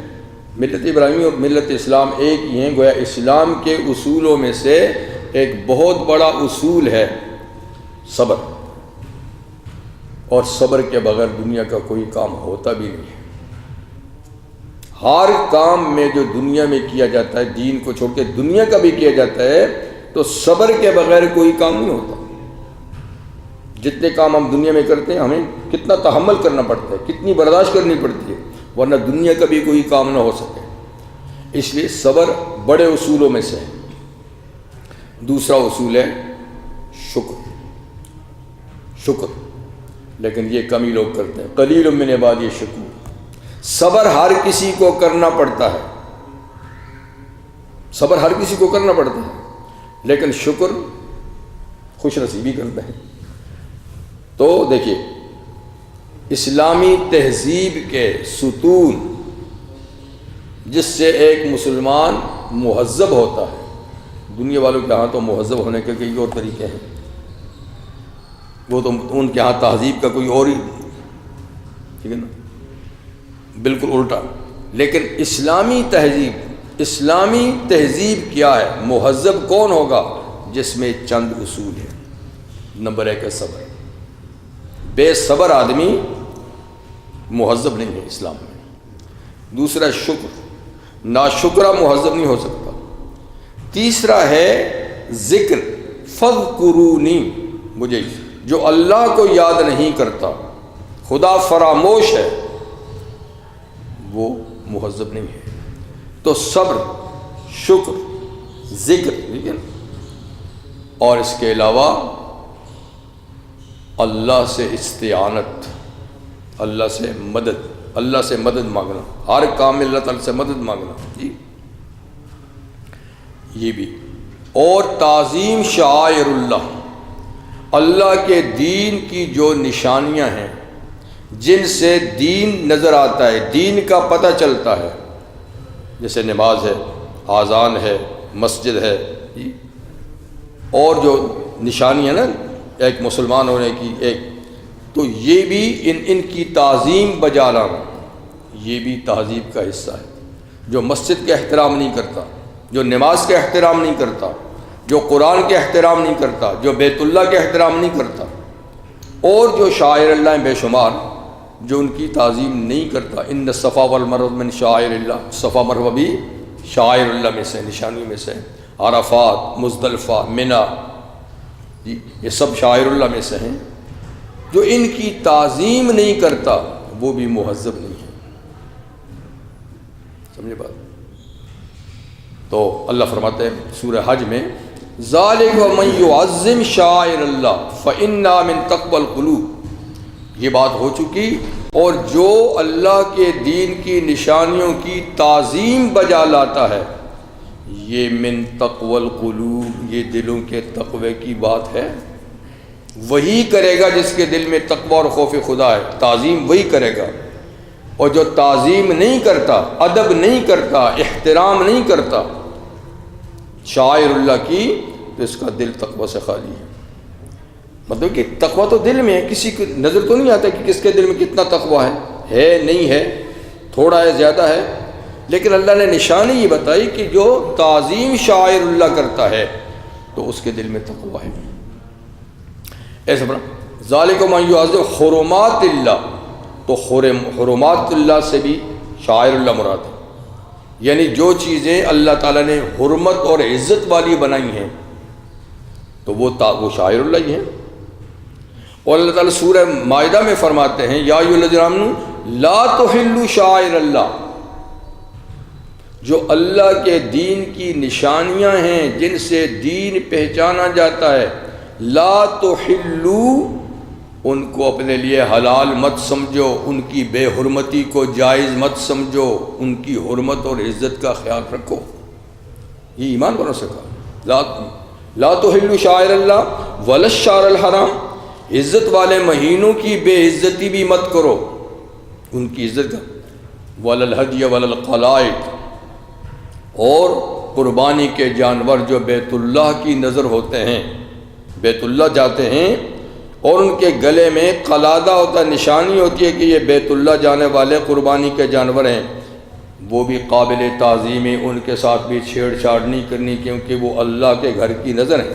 ملت ابراہیمی اور ملت اسلام ایک ہی ہیں، گویا اسلام کے اصولوں میں سے ایک بہت بڑا اصول ہے صبر، اور صبر کے بغیر دنیا کا کوئی کام ہوتا بھی نہیں ہے۔ ہر کام میں جو دنیا میں کیا جاتا ہے، دین کو چھوڑ کے دنیا کا بھی کیا جاتا ہے، تو صبر کے بغیر کوئی کام نہیں ہوتا۔ جتنے کام ہم دنیا میں کرتے ہیں ہمیں کتنا تحمل کرنا پڑتا ہے، کتنی برداشت کرنی پڑتی ہے، ورنہ دنیا کا بھی کوئی کام نہ ہو سکے۔ اس لیے صبر بڑے اصولوں میں سے ہے۔ دوسرا اصول ہے شکر، لیکن یہ کم ہی لوگ کرتے ہیں۔ قلیل من عبادی الشکور۔ صبر ہر کسی کو کرنا پڑتا ہے، صبر ہر کسی کو کرنا پڑتا ہے، لیکن شکر خوش نصیبی کرتے ہیں۔ تو دیکھیے، اسلامی تہذیب کے ستون جس سے ایک مسلمان مہذب ہوتا ہے، دنیا والوں کے ہاں تو مہذب ہونے کے کئی اور طریقے ہیں، وہ تو ان کے ہاں تہذیب کا کوئی اور ہی، ٹھیک ہے نا، بالکل الٹا۔ لیکن اسلامی تہذیب کیا ہے؟ مہذب کون ہوگا؟ جس میں چند اصول ہیں۔ نمبر 1 ہے صبر۔ بے صبر آدمی مہذب نہیں ہے اسلام میں۔ دوسرا شکر، ناشکرہ مہذب نہیں ہو سکتا۔ تیسرا ہے ذکر، فاذکرونی، مجھے جو اللہ کو یاد نہیں کرتا، خدا فراموش ہے، وہ مہذب نہیں ہے۔ تو صبر، شکر، ذکر، ٹھیک ہے، اور اس کے علاوہ اللہ سے استعانت، اللہ سے مدد مانگنا، ہر کام میں اللہ تعالیٰ سے مدد مانگنا، جی یہ بھی۔ اور تعظیم شعائر اللہ کے دین کی جو نشانیاں ہیں، جن سے دین نظر آتا ہے، دین کا پتہ چلتا ہے، جیسے نماز ہے، اذان ہے، مسجد ہے، جی، اور جو نشانیاں نا ایک مسلمان ہونے کی، ایک تو یہ بھی ان کی تعظیم بجا لانا، یہ بھی تہذیب کا حصہ ہے۔ جو مسجد کا احترام نہیں کرتا، جو نماز کا احترام نہیں کرتا، جو قرآن کے احترام نہیں کرتا، جو بیت اللہ کے احترام نہیں کرتا، اور جو شاعر اللہ ہیں بے شمار، جو ان کی تعظیم نہیں کرتا۔ ان الصفا والمروہ من شعائر اللہ، صفا مروہ بھی شاعر اللہ میں سے، نشانیوں میں سے۔ عرفات، مزدلفہ، منی، یہ سب شاعر اللہ میں سے ہیں۔ جو ان کی تعظیم نہیں کرتا وہ بھی مہذب نہیں ہے، سمجھے بات؟ تو اللہ فرماتے ہیں سورہ حج میں، ذالک ومن یعظم شعائر اللہ فإنہا من تقوی القلوب، یہ بات ہو چکی۔ اور جو اللہ کے دین کی نشانیوں کی تعظیم بجا لاتا ہے، یہ من تقوی القلوب، یہ دلوں کے تقوی کی بات ہے۔ وہی کرے گا جس کے دل میں تقوی اور خوف خدا ہے، تعظیم وہی کرے گا۔ اور جو تعظیم نہیں کرتا، ادب نہیں کرتا، احترام نہیں کرتا شاعر اللہ کی، تو اس کا دل تقوی سے خالی ہے۔ مطلب کہ تقوی تو دل میں ہے، کسی کو نظر تو نہیں آتا کہ کس کے دل میں کتنا تقوی ہے نہیں ہے، تھوڑا ہے زیادہ ہے، لیکن اللہ نے نشانی یہ بتائی کہ جو تعظیم شاعر اللہ کرتا ہے تو اس کے دل میں تقوی ہے۔ ایسا بنا ذالک من یعظم حرمات اللہ، تو حرمات اللہ سے بھی شاعر اللہ مراد ہے، یعنی جو چیزیں اللہ تعالیٰ نے حرمت اور عزت والی بنائی ہیں تو وہ شاعر اللہ ہی ہیں۔ اور اللہ تعالیٰ سورہ مائدہ میں فرماتے ہیں، یا ایھا الذین آمنوا لا تحلوا شعائر اللہ، جو اللہ کے دین کی نشانیاں ہیں، جن سے دین پہچانا جاتا ہے، لا تحلوا، ان کو اپنے لیے حلال مت سمجھو، ان کی بے حرمتی کو جائز مت سمجھو، ان کی حرمت اور عزت کا خیال رکھو۔ یہ ایمان والوں سے کہا، لا تحلوا شعائر اللہ ولا الشہر الحرام، عزت والے مہینوں کی بے عزتی بھی مت کرو، ان کی عزت کا، ولا الہدی ولا القلائد، اور قربانی کے جانور جو بیت اللہ کی نظر ہوتے ہیں، بیت اللہ جاتے ہیں اور ان کے گلے میں قلادہ ہوتا ہے، نشانی ہوتی ہے کہ یہ بیت اللہ جانے والے قربانی کے جانور ہیں، وہ بھی قابل تعظیم ہے، ان کے ساتھ بھی چھیڑ چھاڑ نہیں کرنی کیونکہ وہ اللہ کے گھر کی نظر ہیں۔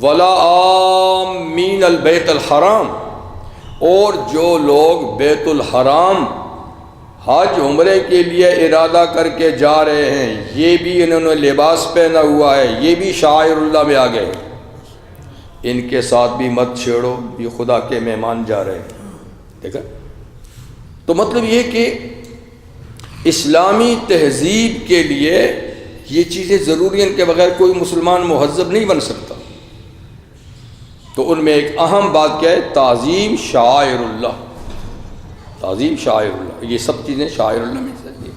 ولا آمین البیت الحرام، اور جو لوگ بیت الحرام حج عمرے کے لیے ارادہ کر کے جا رہے ہیں، یہ بھی انہوں نے لباس پہنا ہوا ہے، یہ بھی شاعر اللہ میں آ گئے، ان کے ساتھ بھی مت چھیڑو، یہ خدا کے مہمان جا رہے ہیں۔ دیکھا؟ تو مطلب یہ کہ اسلامی تہذیب کے لیے یہ چیزیں ضروری ہیں، ان کے بغیر کوئی مسلمان مہذب نہیں بن سکتا۔ تو ان میں ایک اہم بات کیا ہے؟ تعظیم شعائر اللہ، تعظیم شعائر اللہ، یہ سب چیزیں شعائر اللہ میں سے ہیں۔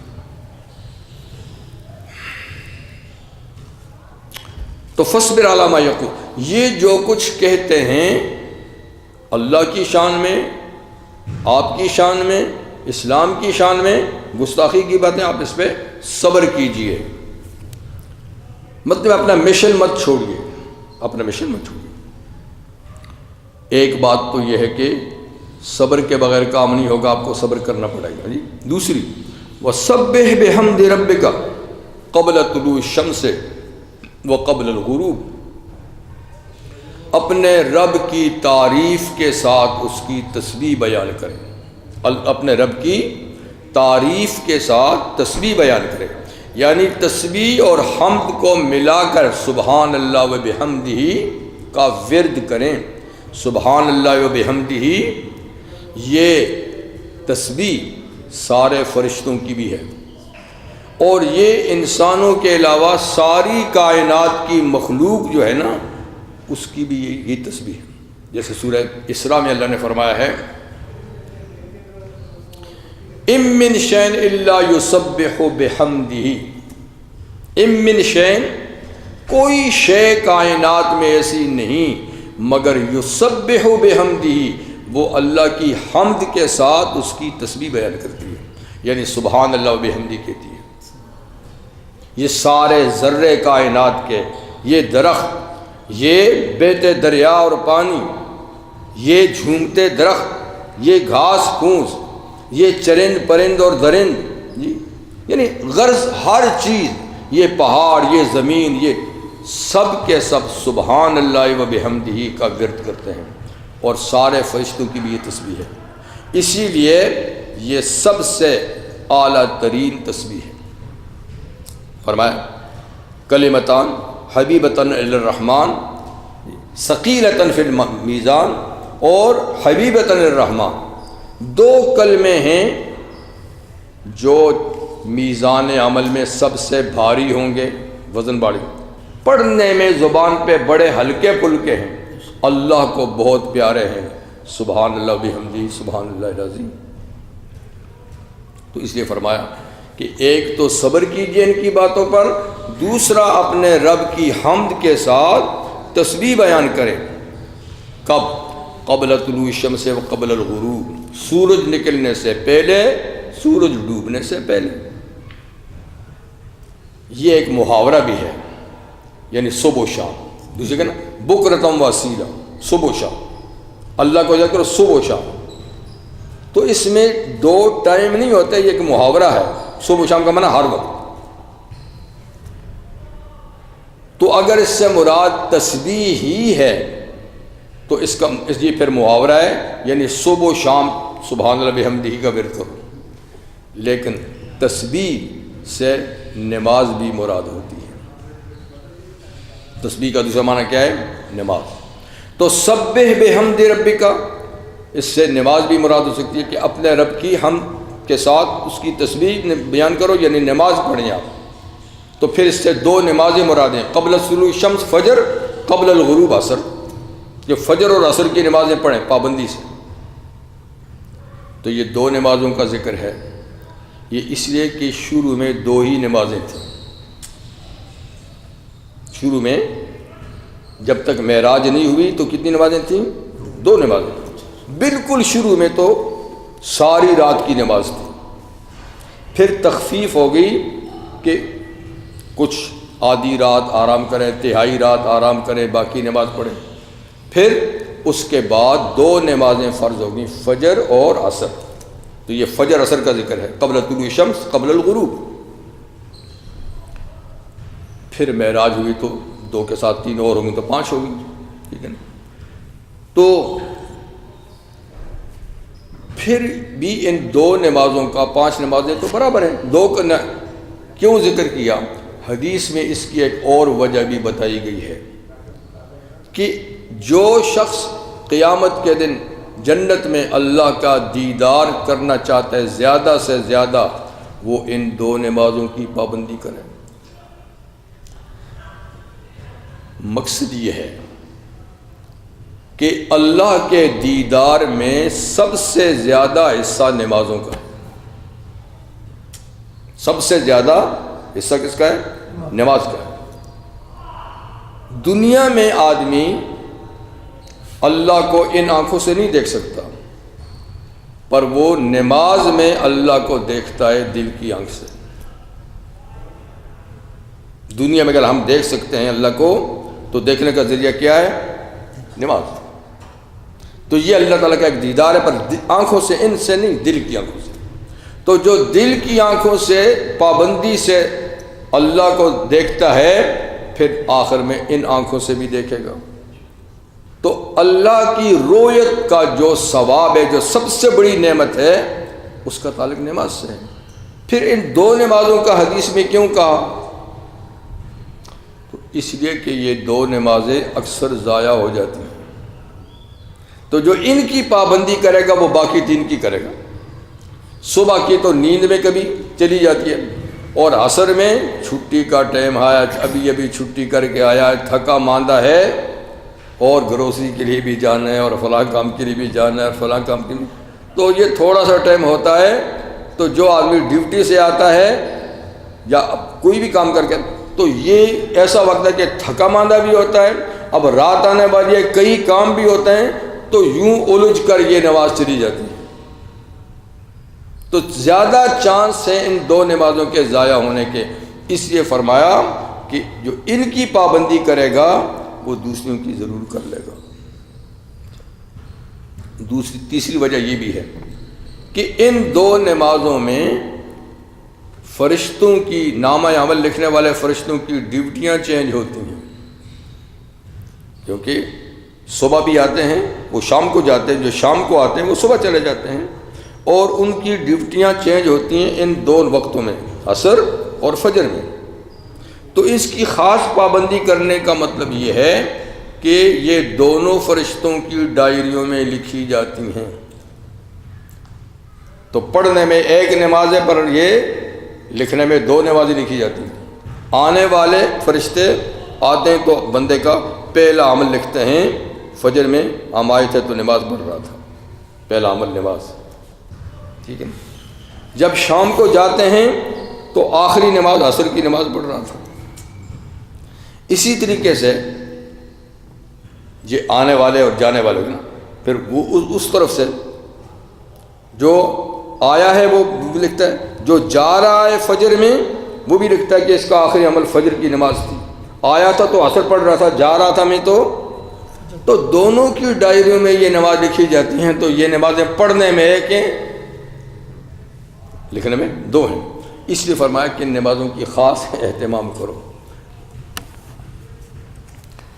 تو فاصبر علی ما یقول، یہ جو کچھ کہتے ہیں اللہ کی شان میں، آپ کی شان میں، اسلام کی شان میں گستاخی کی باتیں، آپ اس پہ صبر کیجئے، مطلب اپنا مشن مت چھوڑیے، اپنا مشن مت چھوڑیے۔ ایک بات تو یہ ہے کہ صبر کے بغیر کام نہیں ہوگا، آپ کو صبر کرنا پڑے گا جی۔ دوسری، وَسَبِّحْ بِحَمْدِ رَبِّكَ قَبْلَ طُلُوعِ الشَّمْسِ وَقَبْلَ الْغُرُوبِ، اپنے رب کی تعریف کے ساتھ اس کی تسبیح بیان کریں، اپنے رب کی تعریف کے ساتھ تسبیح بیان کریں، یعنی تسبیح اور حمد کو ملا کر سبحان اللہ و بحمدہ کا ورد کریں۔ سبحان اللہ و بحمدہ یہ تسبیح سارے فرشتوں کی بھی ہے، اور یہ انسانوں کے علاوہ ساری کائنات کی مخلوق جو ہے نا، اس کی بھی یہ تسبیح ہے۔ جیسے سورہ اسراء میں اللہ نے فرمایا ہے، اِن مِّن شَيْءٍ إِلَّا يُسَبِّحُ بِحَمْدِهِ، اِن مِّن شَيْءٍ، کوئی شے کائنات میں ایسی نہیں مگر یسبح بحمدہ، وہ اللہ کی حمد کے ساتھ اس کی تسبیح بیان کرتی ہے، یعنی سبحان اللہ و بحمدہ کہتی ہے۔ یہ سارے ذرے کائنات کے، یہ درخت، یہ بہتے دریا اور پانی، یہ جھومتے درخت، یہ گھاس پھوس، یہ چرند پرند اور درند، جی یعنی غرض ہر چیز، یہ پہاڑ، یہ زمین، یہ سب کے سب سبحان اللہ و بحمدہ کا ورد کرتے ہیں، اور سارے فرشتوں کی بھی یہ تسبیح ہے۔ اسی لیے یہ سب سے اعلیٰ ترین تسبیح ہے۔ فرمایا کلمتان حبیبتن الی الرحمن ثقیلتن فی المیزان، اور حبیبتن الی الرحمن، دو کلمے ہیں جو میزان عمل میں سب سے بھاری ہوں گے، وزن باری، پڑھنے میں زبان پہ بڑے ہلکے پھلکے ہیں، اللہ کو بہت پیارے ہیں، سبحان اللہ بحمدہ سبحان اللہ العظیم۔ تو اس لیے فرمایا کہ ایک تو صبر کیجئے ان کی باتوں پر، دوسرا اپنے رب کی حمد کے ساتھ تسبیح بیان کریں۔ کب؟ قبل طلوع الشمس و قبل الغروب، سورج نکلنے سے پہلے، سورج ڈوبنے سے پہلے۔ یہ ایک محاورہ بھی ہے، یعنی صبح و شام، دوسرے کہ نا بکرتم واسیلہ، صبح و شام، اللہ کو یاد کرو صبح و شام۔ تو اس میں دو ٹائم نہیں ہوتا، یہ ایک محاورہ ہے، صبح و شام کا معنی ہر وقت۔ تو اگر اس سے مراد تسبیح ہی ہے تو اس لیے پھر محاورہ ہے، یعنی صبح و شام سبحان اللہ بحمدہ کا ورد کرو، لیکن تسبیح سے نماز بھی مراد ہوتی ہے۔ تسبیح کا دوسرا معنی کیا ہے؟ نماز۔ تو سبح بحمد ربک، اس سے نماز بھی مراد ہو سکتی ہے کہ اپنے رب کی حمد کے ساتھ اس کی تسبیح بیان کرو، یعنی نماز پڑھیں آپ۔ تو پھر اس سے دو نمازیں مراد ہیں، قبل طلوع الشمس فجر، قبل الغروب عصر، جو فجر اور عصر کی نمازیں پڑھیں پابندی سے۔ تو یہ دو نمازوں کا ذکر ہے، یہ اس لیے کہ شروع میں دو ہی نمازیں تھیں، شروع میں جب تک معراج نہیں ہوئی تو کتنی نمازیں تھیں؟ 2 نمازیں. بالکل شروع میں تو ساری رات کی نماز تھی. پھر تخفیف ہو گئی کہ کچھ آدھی رات آرام کریں، تہائی رات آرام کریں، باقی نماز پڑھیں. پھر اس کے بعد 2 نمازیں فرض ہو گئیں، فجر اور عصر. تو یہ فجر عصر کا ذکر ہے، قبل طلوع شمس قبل الغروب. پھر معراج ہوئی تو 2 کے ساتھ 3 اور ہوں گی تو 5 ہوگی. ٹھیک ہے نا. تو پھر بھی ان 2 نمازوں کا 5 نمازیں تو برابر ہیں. 2 کا کیوں ذکر کیا؟ حدیث میں اس کی ایک اور وجہ بھی بتائی گئی ہے کہ جو شخص قیامت کے دن جنت میں اللہ کا دیدار کرنا چاہتا ہے زیادہ سے زیادہ وہ ان 2 نمازوں کی پابندی کرے. مقصد یہ ہے کہ اللہ کے دیدار میں سب سے زیادہ حصہ نمازوں کا ہے. سب سے زیادہ حصہ کس کا ہے؟ نماز کا ہے. دنیا میں آدمی اللہ کو ان آنکھوں سے نہیں دیکھ سکتا، پر وہ نماز میں اللہ کو دیکھتا ہے دل کی آنکھ سے. دنیا میں اگر ہم دیکھ سکتے ہیں اللہ کو تو دیکھنے کا ذریعہ کیا ہے؟ نماز. تو یہ اللہ تعالیٰ کا ایک دیدار ہے، پر آنکھوں سے، ان سے نہیں، دل کی آنکھوں سے. تو جو دل کی آنکھوں سے پابندی سے اللہ کو دیکھتا ہے پھر آخر میں ان آنکھوں سے بھی دیکھے گا. تو اللہ کی رویت کا جو ثواب ہے، جو سب سے بڑی نعمت ہے، اس کا تعلق نماز سے ہے. پھر ان 2 نمازوں کا حدیث میں کیوں کہا؟ تو اس لیے کہ یہ 2 نمازیں اکثر ضائع ہو جاتی ہیں. تو جو ان کی پابندی کرے گا وہ باقی 3 کی کرے گا. صبح کی تو نیند میں کبھی چلی جاتی ہے، اور عصر میں چھٹی کا ٹائم آیا، ابھی چھٹی کر کے آیا، تھکا ماندہ ہے، اور گروسری کے لیے بھی جانا ہے، اور فلاں کام کے لیے بھی جانا ہے، اور فلاں کام کے لیے، تو یہ تھوڑا سا ٹائم ہوتا ہے. تو جو آدمی ڈیوٹی سے آتا ہے یا کوئی بھی کام کر کے، تو یہ ایسا وقت ہے کہ تھکا ماندہ بھی ہوتا ہے، اب رات آنے والی ہے، کئی کام بھی ہوتے ہیں، تو یوں الجھ کر یہ نماز چلی جاتی ہے. تو زیادہ چانس ہے ان 2 نمازوں کے ضائع ہونے کے. اس لیے فرمایا کہ جو ان کی پابندی کرے گا وہ دوسروں کی ضرور کر لے گا. تیسری وجہ یہ بھی ہے کہ ان 2 نمازوں میں فرشتوں کی، نامہ عمل لکھنے والے فرشتوں کی ڈیوٹیاں چینج ہوتی ہیں. کیونکہ صبح بھی آتے ہیں، وہ شام کو جاتے ہیں، جو شام کو آتے ہیں وہ صبح چلے جاتے ہیں، اور ان کی ڈیوٹیاں چینج ہوتی ہیں ان 2 وقتوں میں، عصر اور فجر میں. تو اس کی خاص پابندی کرنے کا مطلب یہ ہے کہ یہ دونوں فرشتوں کی ڈائریوں میں لکھی جاتی ہیں. تو پڑھنے میں 1 نماز ہے، پر یہ لکھنے میں 2 نمازیں لکھی جاتی ہیں. آنے والے فرشتے آتے ہیں تو بندے کا پہلا عمل لکھتے ہیں. فجر میں ہم آئے تھے تو نماز پڑھ رہا تھا، پہلا عمل نماز. ٹھیک ہے. جب شام کو جاتے ہیں تو آخری نماز عصر کی نماز پڑھ رہا تھا. اسی طریقے سے یہ آنے والے اور جانے والے نا، پھر وہ اس طرف سے جو آیا ہے وہ بھی لکھتا ہے، جو جا رہا ہے فجر میں وہ بھی لکھتا ہے کہ اس کا آخری عمل فجر کی نماز تھی. آیا تھا تو عصر پڑھ رہا تھا، جا رہا تھا میں تو دونوں کی ڈائریوں میں یہ نماز لکھی جاتی ہیں. تو یہ نمازیں پڑھنے میں 1 ہیں، لکھنے میں 2 ہیں. اس لیے فرمایا کہ ان نمازوں کی خاص اہتمام کرو.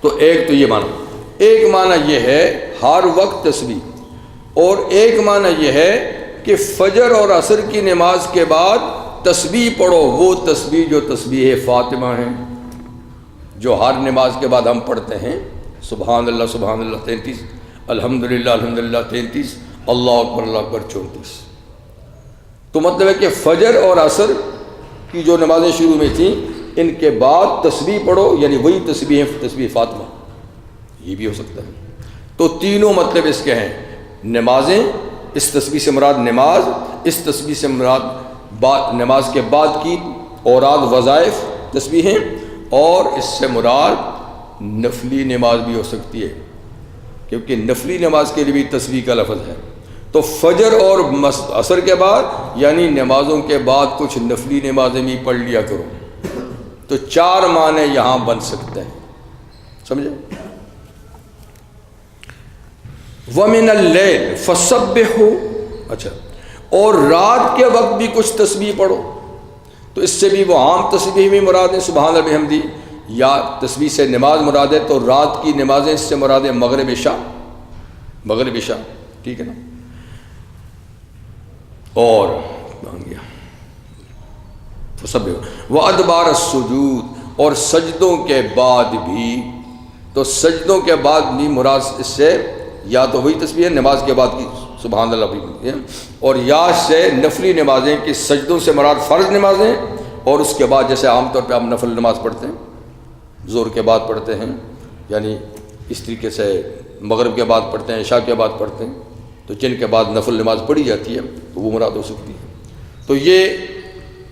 تو ایک تو یہ معنی، ایک معنی یہ ہے ہر وقت تسبیح، اور ایک معنی یہ ہے کہ فجر اور عصر کی نماز کے بعد تسبیح پڑھو. وہ تسبیح جو تسبیح فاطمہ ہیں، جو ہر نماز کے بعد ہم پڑھتے ہیں، سبحان اللہ 33، الحمدللہ 33، اللہ اکبر 34. تو مطلب ہے کہ فجر اور عصر کی جو نمازیں شروع میں تھیں ان کے بعد تسبیح پڑھو، یعنی وہی تسبیح ہے، تسبیح فاطمہ. یہ بھی ہو سکتا ہے. تو تینوں مطلب اس کے ہیں. نمازیں، اس تسبیح سے مراد نماز، اس تسبیح سے مراد نماز کے بعد کی اوراد وظائف تسبیحیں، اور اس سے مراد نفلی نماز بھی ہو سکتی ہے، کیونکہ نفلی نماز کے لیے بھی تسبیح کا لفظ ہے۔ تو فجر اور عصر کے بعد یعنی نمازوں کے بعد کچھ نفلی نمازیں بھی پڑھ لیا کرو، تو 4 معنی یہاں بن سکتے ہیں، سمجھے؟ وَمِنَ اللَّيْلِ فَسَبِّحْهُ، اچھا، اور رات کے وقت بھی کچھ تسبیح پڑھو، تو اس سے بھی وہ عام تسبیح بھی مراد ہے سبحان اللہ بحمدی، یا تسبیح سے نماز مراد ہے تو رات کی نمازیں اس سے مراد ہے مغرب عشاء، ٹھیک ہے نا؟ اور فَسَبِّحْ وَأَدْبَارَ السُّجُودِ، اور سجدوں کے بعد بھی، تو سجدوں کے بعد بھی مراد اس سے یا تو وہی تسبیح ہے نماز کے بعد کی سبحان اللہ بھی ہے، اور یا سے نفلی نمازیں کہ سجدوں سے مراد فرض نمازیں، اور اس کے بعد جیسے عام طور پہ آپ نفل نماز پڑھتے ہیں ظہر کے بعد پڑھتے ہیں، یعنی اس طریقے سے مغرب کے بعد پڑھتے ہیں، عشاء کے بعد پڑھتے ہیں، تو جن کے بعد نفل نماز پڑھی جاتی ہے تو وہ مراد ہو سکتی ہے۔ تو یہ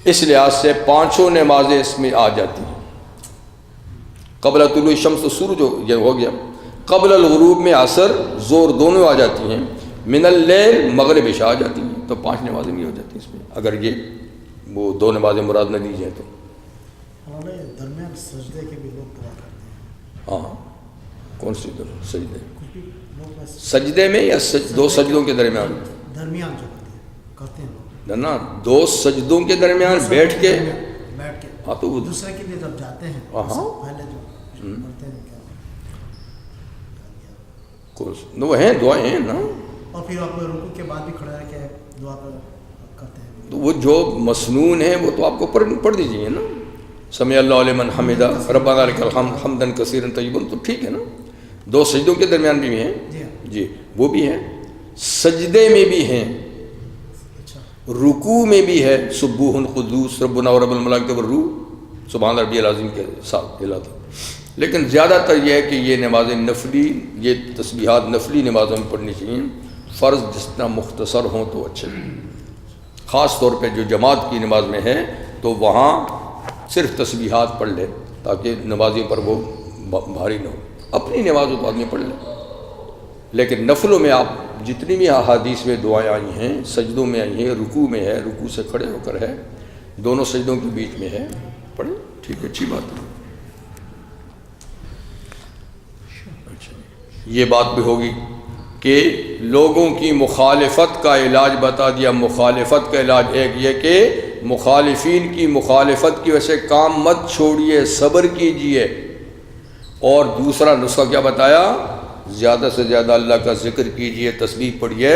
اس لحاظ سے 5 نمازیں اس میں آ جاتی ہیں۔ قبل طلوع الشمس تو سورج ہو گیا، قبل الغروب میں عصر ظہر دونوں آ جاتی ہیں، من اللیل مغرب عشاء آ جاتی ہیں، تو 5 نمازیں بھی ہو جاتی ہیں اس میں، اگر یہ وہ 2 نمازیں مراد نہ لی جائیں تو۔ درمیان سجدے کے بھی لوگ دعا کرتے ہیں، ہاں، کون سی سجدے؟ لوگ سجدے میں یا 2 سجدوں کے درمیان؟ درمیان جو کرتے ہیں لوگ، نا 2 سجدوں کے درمیان بیٹھ کے، ہاں تو وہ دوسرے کے لیے جب جاتے ہیں پہلے جو کرتے ہیں وہ ہیں دعائیں ہیں نا، اور پھر آپ رکوع کے بعد بھی کھڑے رہ کے دعا کرتے ہیں، تو وہ جو مسنون ہے وہ تو آپ کو پڑھ دیجیے نا، سمع اللہ لمن حمدہ ربنا لک الحمد حمدا کثیرا طیبا، تو ٹھیک ہے نا۔ 2 سجدوں کے درمیان بھی ہیں جی، وہ بھی ہیں، سجدے میں بھی ہیں، رکوع میں بھی ہے، سبوح قدوس ربنا ورب الملائکۃ والروح سبحان ربی العظیم کے ساتھ علاوہ، لیکن زیادہ تر یہ ہے کہ یہ نمازیں نفلی، یہ تسبیحات نفلی نمازوں میں پڑھنی چاہیے، فرض جتنا مختصر ہوں تو اچھے، خاص طور پہ جو جماعت کی نماز میں ہے تو وہاں صرف تسبیحات پڑھ لے تاکہ نمازیوں پر وہ بھاری نہ ہو، اپنی نماز تو آدمی پڑھ لے، لیکن نفلوں میں آپ جتنی بھی احادیث میں دعائیں آئی ہیں، سجدوں میں آئی ہیں، رکوع میں ہے، رکوع سے کھڑے ہو کر ہے، دونوں سجدوں کے بیچ میں ہے، پڑھیں، ٹھیک ہے، اچھی بات ہے۔ یہ بات بھی ہوگی کہ لوگوں کی مخالفت کا علاج بتا دیا۔ مخالفت کا علاج ایک یہ کہ مخالفین کی مخالفت کی وجہ سے کام مت چھوڑیے، صبر کیجئے، اور دوسرا نسخہ کیا بتایا؟ زیادہ سے زیادہ اللہ کا ذکر کیجئے، تسبیح پڑھیے،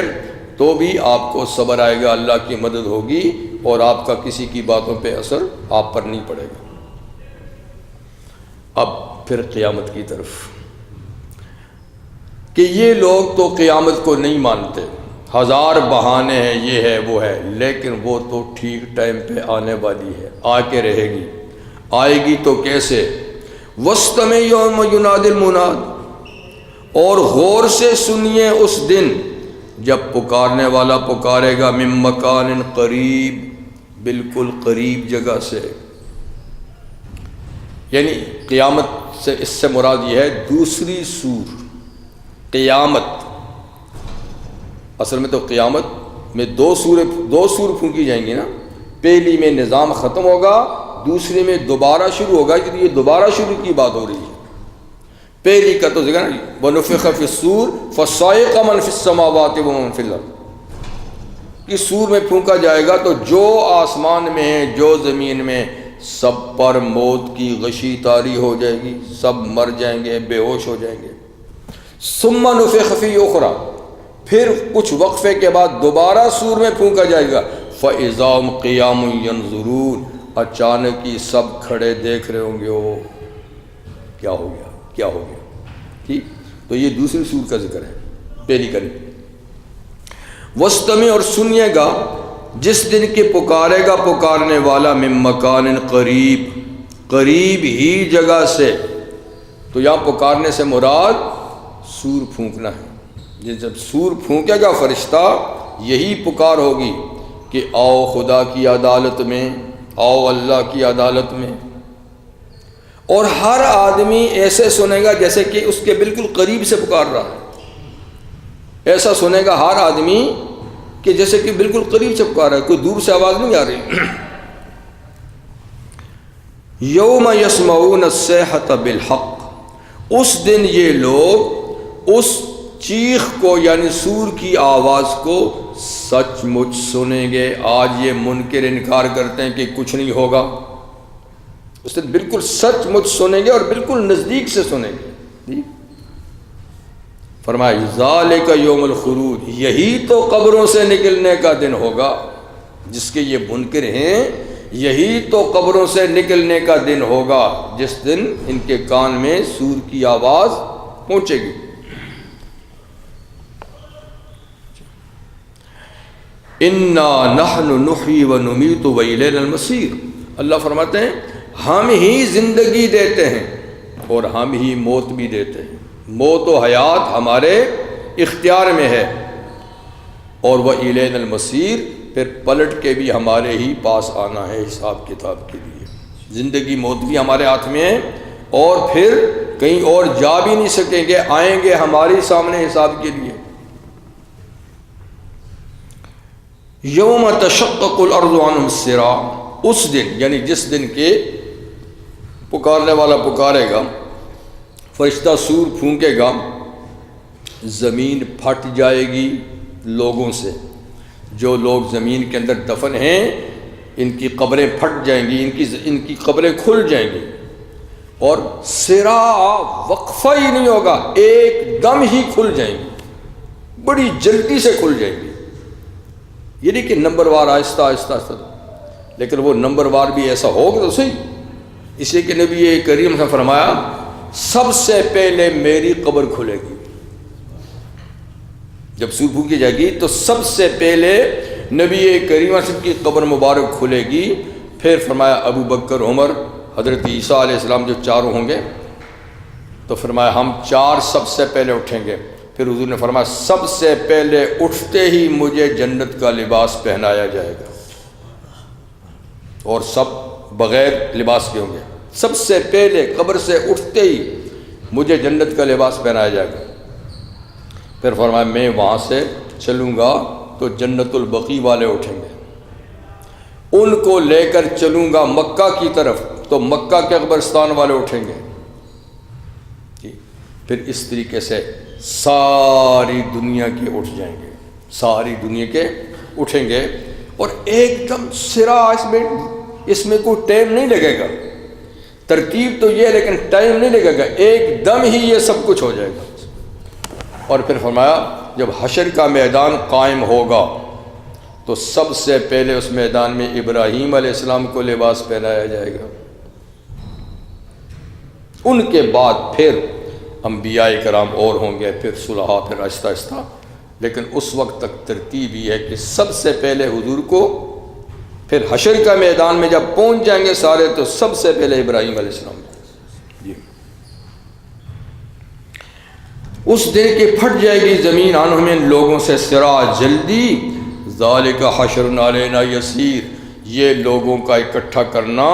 تو بھی آپ کو صبر آئے گا، اللہ کی مدد ہوگی، اور آپ کا کسی کی باتوں پہ اثر آپ پر نہیں پڑے گا۔ اب پھر قیامت کی طرف، کہ یہ لوگ تو قیامت کو نہیں مانتے، 1000 بہانے ہیں، یہ ہے وہ ہے، لیکن وہ تو ٹھیک ٹائم پہ آنے والی ہے، آ کے رہے گی، آئے گی تو کیسے؟ وَاسْتَمِعْ يَوْمَ يُنَادِ الْمُنَادِ، اور غور سے سنیے اس دن جب پکارنے والا پکارے گا، من مکان قریب، بالکل قریب جگہ سے، یعنی قیامت سے اس سے مراد یہ ہے دوسری سور، قیامت، اصل میں تو قیامت میں دو سور پھونکی جائیں گی نا، پہلی میں نظام ختم ہوگا، دوسری میں دوبارہ شروع ہوگا، کہ یہ دوبارہ شروع کی بات ہو رہی ہے۔ پہلی کا تو ذکر نا وَنُفِخَ فِي الصُّورِ فَصَعِقَ مَن فِي السَّمَاوَاتِ وَمَن فِي الْأَرْضِ، کہ سور میں پھونکا جائے گا تو جو آسمان میں ہے، جو زمین میں، سب پر موت کی غشی طاری ہو جائے گی، سب مر جائیں گے، بے ہوش ہو جائیں گے۔ ثُمَّ نُفِخَ فِي أُخْرَى، پھر کچھ وقفے کے بعد دوبارہ سور میں پھونکا جائے گا، فَإِذَا هُمْ قِيَامٌ يَنظُرُونَ، اچانک ہی سب کھڑے دیکھ رہے ہوں گے، وہ کیا ہو گیا، کیا ہو گیا، ٹھیک۔ تو یہ دوسری سور کا ذکر ہے، پہلی کا نہیں۔ وَاسْتَمِعْ، اور سنیے گا جس دن کے پکارے گا پکارنے والا، من مکان قریب، قریب ہی جگہ سے، تو یہاں پکارنے سے مراد سور پھونکنا ہے۔ جب سور پھونکے گا فرشتہ، یہی پکار ہوگی کہ آؤ خدا کی عدالت میں، آؤ اللہ کی عدالت میں، اور ہر آدمی ایسے سنے گا جیسے کہ اس کے بالکل قریب سے پکار رہا ہے، ایسا سنے گا ہر آدمی کہ جیسے کہ بالکل قریب سے پکار رہا ہے، کوئی دور سے آواز نہیں آ رہی۔ یوم یسمعون الصیحۃ بالحق، اس دن یہ لوگ اس چیخ کو یعنی سور کی آواز کو سچ مچ سنیں گے۔ آج یہ منکر انکار کرتے ہیں کہ کچھ نہیں ہوگا، اس دن بالکل سچ مچ سنیں گے اور بالکل نزدیک سے سنیں گے۔ فرمایا ذالک یوم الخروج، یہی تو قبروں سے نکلنے کا دن ہوگا، جس کے یہ منکر ہیں یہی تو قبروں سے نکلنے کا دن ہوگا، جس دن ان کے کان میں سور کی آواز پہنچے گی۔ انا نحن نحیی و نمیت و الینا المصیر، اللہ فرماتے ہیں ہم ہی زندگی دیتے ہیں اور ہم ہی موت بھی دیتے ہیں، موت و حیات ہمارے اختیار میں ہے، اور وہ الینا المصیر، پھر پلٹ کے بھی ہمارے ہی پاس آنا ہے حساب کتاب کے لیے۔ زندگی موت بھی ہمارے ہاتھ میں ہے، اور پھر کہیں اور جا بھی نہیں سکیں گے، آئیں گے ہمارے سامنے حساب کے لیے۔ یوم تشقق الارض عنہم السراع، اس دن یعنی جس دن کے پکارنے والا پکارے گا، فرشتہ سور پھونکے گا، زمین پھٹ جائے گی لوگوں سے، جو لوگ زمین کے اندر دفن ہیں ان کی قبریں پھٹ جائیں گی، ان کی قبریں کھل جائیں گی، اور سراع وقفہ ہی نہیں ہوگا، ایک دم ہی کھل جائیں گی، بڑی جلدی سے کھل جائیں گی۔ یہ نہیں کہ نمبر وار آہستہ آہستہ آہستہ، لیکن وہ نمبر وار بھی ایسا ہوگا تو صحیح، اس لیے کہ نبی کریم نے فرمایا سب سے پہلے میری قبر کھلے گی، جب سور پھونکی جائے گی تو سب سے پہلے نبی کریم کی قبر مبارک کھلے گی، پھر فرمایا ابو بکر، عمر، حضرت عیسیٰ علیہ السلام جو چاروں ہوں گے، تو فرمایا ہم چار سب سے پہلے اٹھیں گے، پھر حضور نے فرمایا سب سے پہلے اٹھتے ہی مجھے جنت کا لباس پہنایا جائے گا، اور سب بغیر لباس کے ہوں گے، سب سے پہلے قبر سے اٹھتے ہی مجھے جنت کا لباس پہنایا جائے گا۔ پھر فرمایا میں وہاں سے چلوں گا تو جنت البقیع والے اٹھیں گے، ان کو لے کر چلوں گا مکہ کی طرف تو مکہ کے قبرستان والے اٹھیں گے، پھر اس طریقے سے ساری دنیا کے اٹھ جائیں گے، ساری دنیا کے اٹھیں گے، اور ایک دم سرا، اس میں کوئی ٹائم نہیں لگے گا، ترتیب تو یہ ہے لیکن ٹائم نہیں لگے گا، ایک دم ہی یہ سب کچھ ہو جائے گا۔ اور پھر فرمایا جب حشر کا میدان قائم ہوگا تو سب سے پہلے اس میدان میں ابراہیم علیہ السلام کو لباس پہنایا جائے گا، ان کے بعد پھر انبیاء کرام اور ہوں گے، پھر صلحاء، پھر آہستہ آہستہ، لیکن اس وقت تک ترتیب یہ ہے کہ سب سے پہلے حضور کو، پھر حشر کا میدان میں جب پہنچ جائیں گے سارے تو سب سے پہلے ابراہیم علیہ السلام کو، اس دن کے پھٹ جائے گی زمین عنہم، ان لوگوں سے سرا جلدی، ذالک حشر علینا یسیر، یہ لوگوں کا اکٹھا کرنا،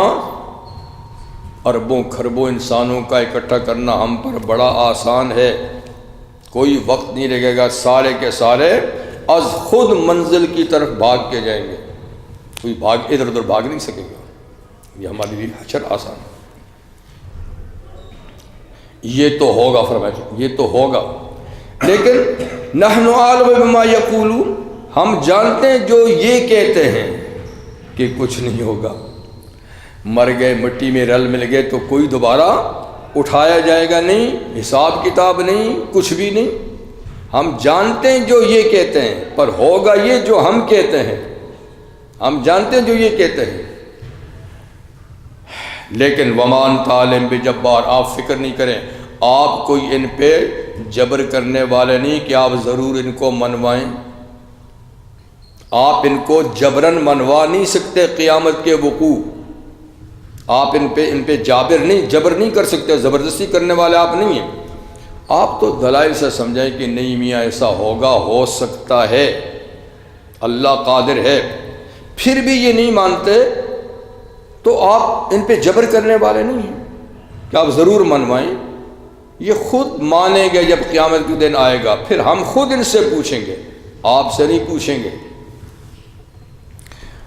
اربوں کھربوں انسانوں کا اکٹھا کرنا ہم پر بڑا آسان ہے، کوئی وقت نہیں لگے گا، سارے کے سارے از خود منزل کی طرف بھاگ کے جائیں گے، کوئی ادھر ادھر بھاگ نہیں سکے گا، یہ ہمارے لیے حشر آسان ہے۔ یہ تو ہوگا، فرمایا یہ تو ہوگا، لیکن نحن اعلم بما یقولون، ہم جانتے ہیں جو یہ کہتے ہیں کہ کچھ نہیں ہوگا، مر گئے مٹی میں رل مل گئے تو کوئی دوبارہ اٹھایا جائے گا نہیں، حساب کتاب نہیں، کچھ بھی نہیں، ہم جانتے ہیں جو یہ کہتے ہیں، پر ہوگا یہ جو ہم کہتے ہیں، ہم جانتے ہیں جو یہ کہتے ہیں، لیکن ومان تعلم بجبار، آپ فکر نہیں کریں، آپ کوئی ان پہ جبر کرنے والے نہیں کہ آپ ضرور ان کو منوائیں، آپ ان کو جبرن منوا نہیں سکتے، قیامت کے وقوع آپ ان پہ جابر نہیں، جبر نہیں کر سکتے، زبردستی کرنے والے آپ نہیں ہیں، آپ تو دلائل سے سمجھائیں کہ نہیں میاں ایسا ہوگا، ہو سکتا ہے، اللہ قادر ہے، پھر بھی یہ نہیں مانتے تو آپ ان پہ جبر کرنے والے نہیں ہیں، کہ آپ ضرور منوائیں، یہ خود مانیں گے جب قیامت کے دن آئے گا، پھر ہم خود ان سے پوچھیں گے، آپ سے نہیں پوچھیں گے۔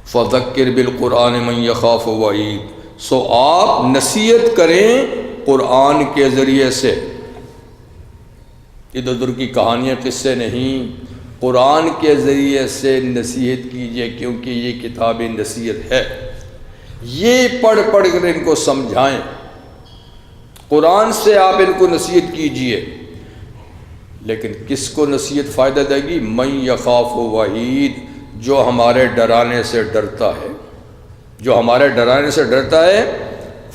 فَذَكِّرْ بِالْقُرْآنِ مَنْ يَخَافُ وَعِيدٍ، سو آپ نصیحت کریں قرآن کے ذریعے سے، ادھر ادھر کی کہانیاں قصے نہیں، قرآن کے ذریعے سے نصیحت کیجئے، کیونکہ یہ کتاب نصیحت ہے۔ یہ پڑھ پڑھ کر ان کو سمجھائیں، قرآن سے آپ ان کو نصیحت کیجئے، لیکن کس کو نصیحت فائدہ دے گی؟ من یخاف وعید، جو ہمارے ڈرانے سے ڈرتا ہے۔ جو ہمارے ڈرانے سے ڈرتا ہے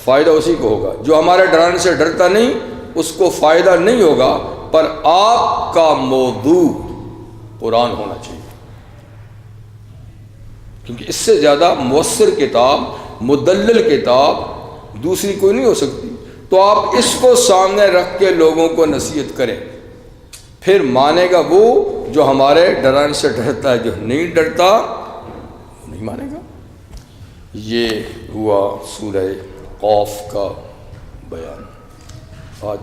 فائدہ اسی کو ہوگا، جو ہمارے ڈرانے سے ڈرتا نہیں اس کو فائدہ نہیں ہوگا، پر آپ کا موضوع قرآن ہونا چاہیے، کیونکہ اس سے زیادہ مؤثر کتاب، مدلل کتاب دوسری کوئی نہیں ہو سکتی۔ تو آپ اس کو سامنے رکھ کے لوگوں کو نصیحت کریں، پھر مانے گا وہ جو ہمارے ڈرانے سے ڈرتا ہے، جو نہیں ڈرتا وہ نہیں مانے گا۔ یہ ہوا سورہ قاف کا بیان۔ آج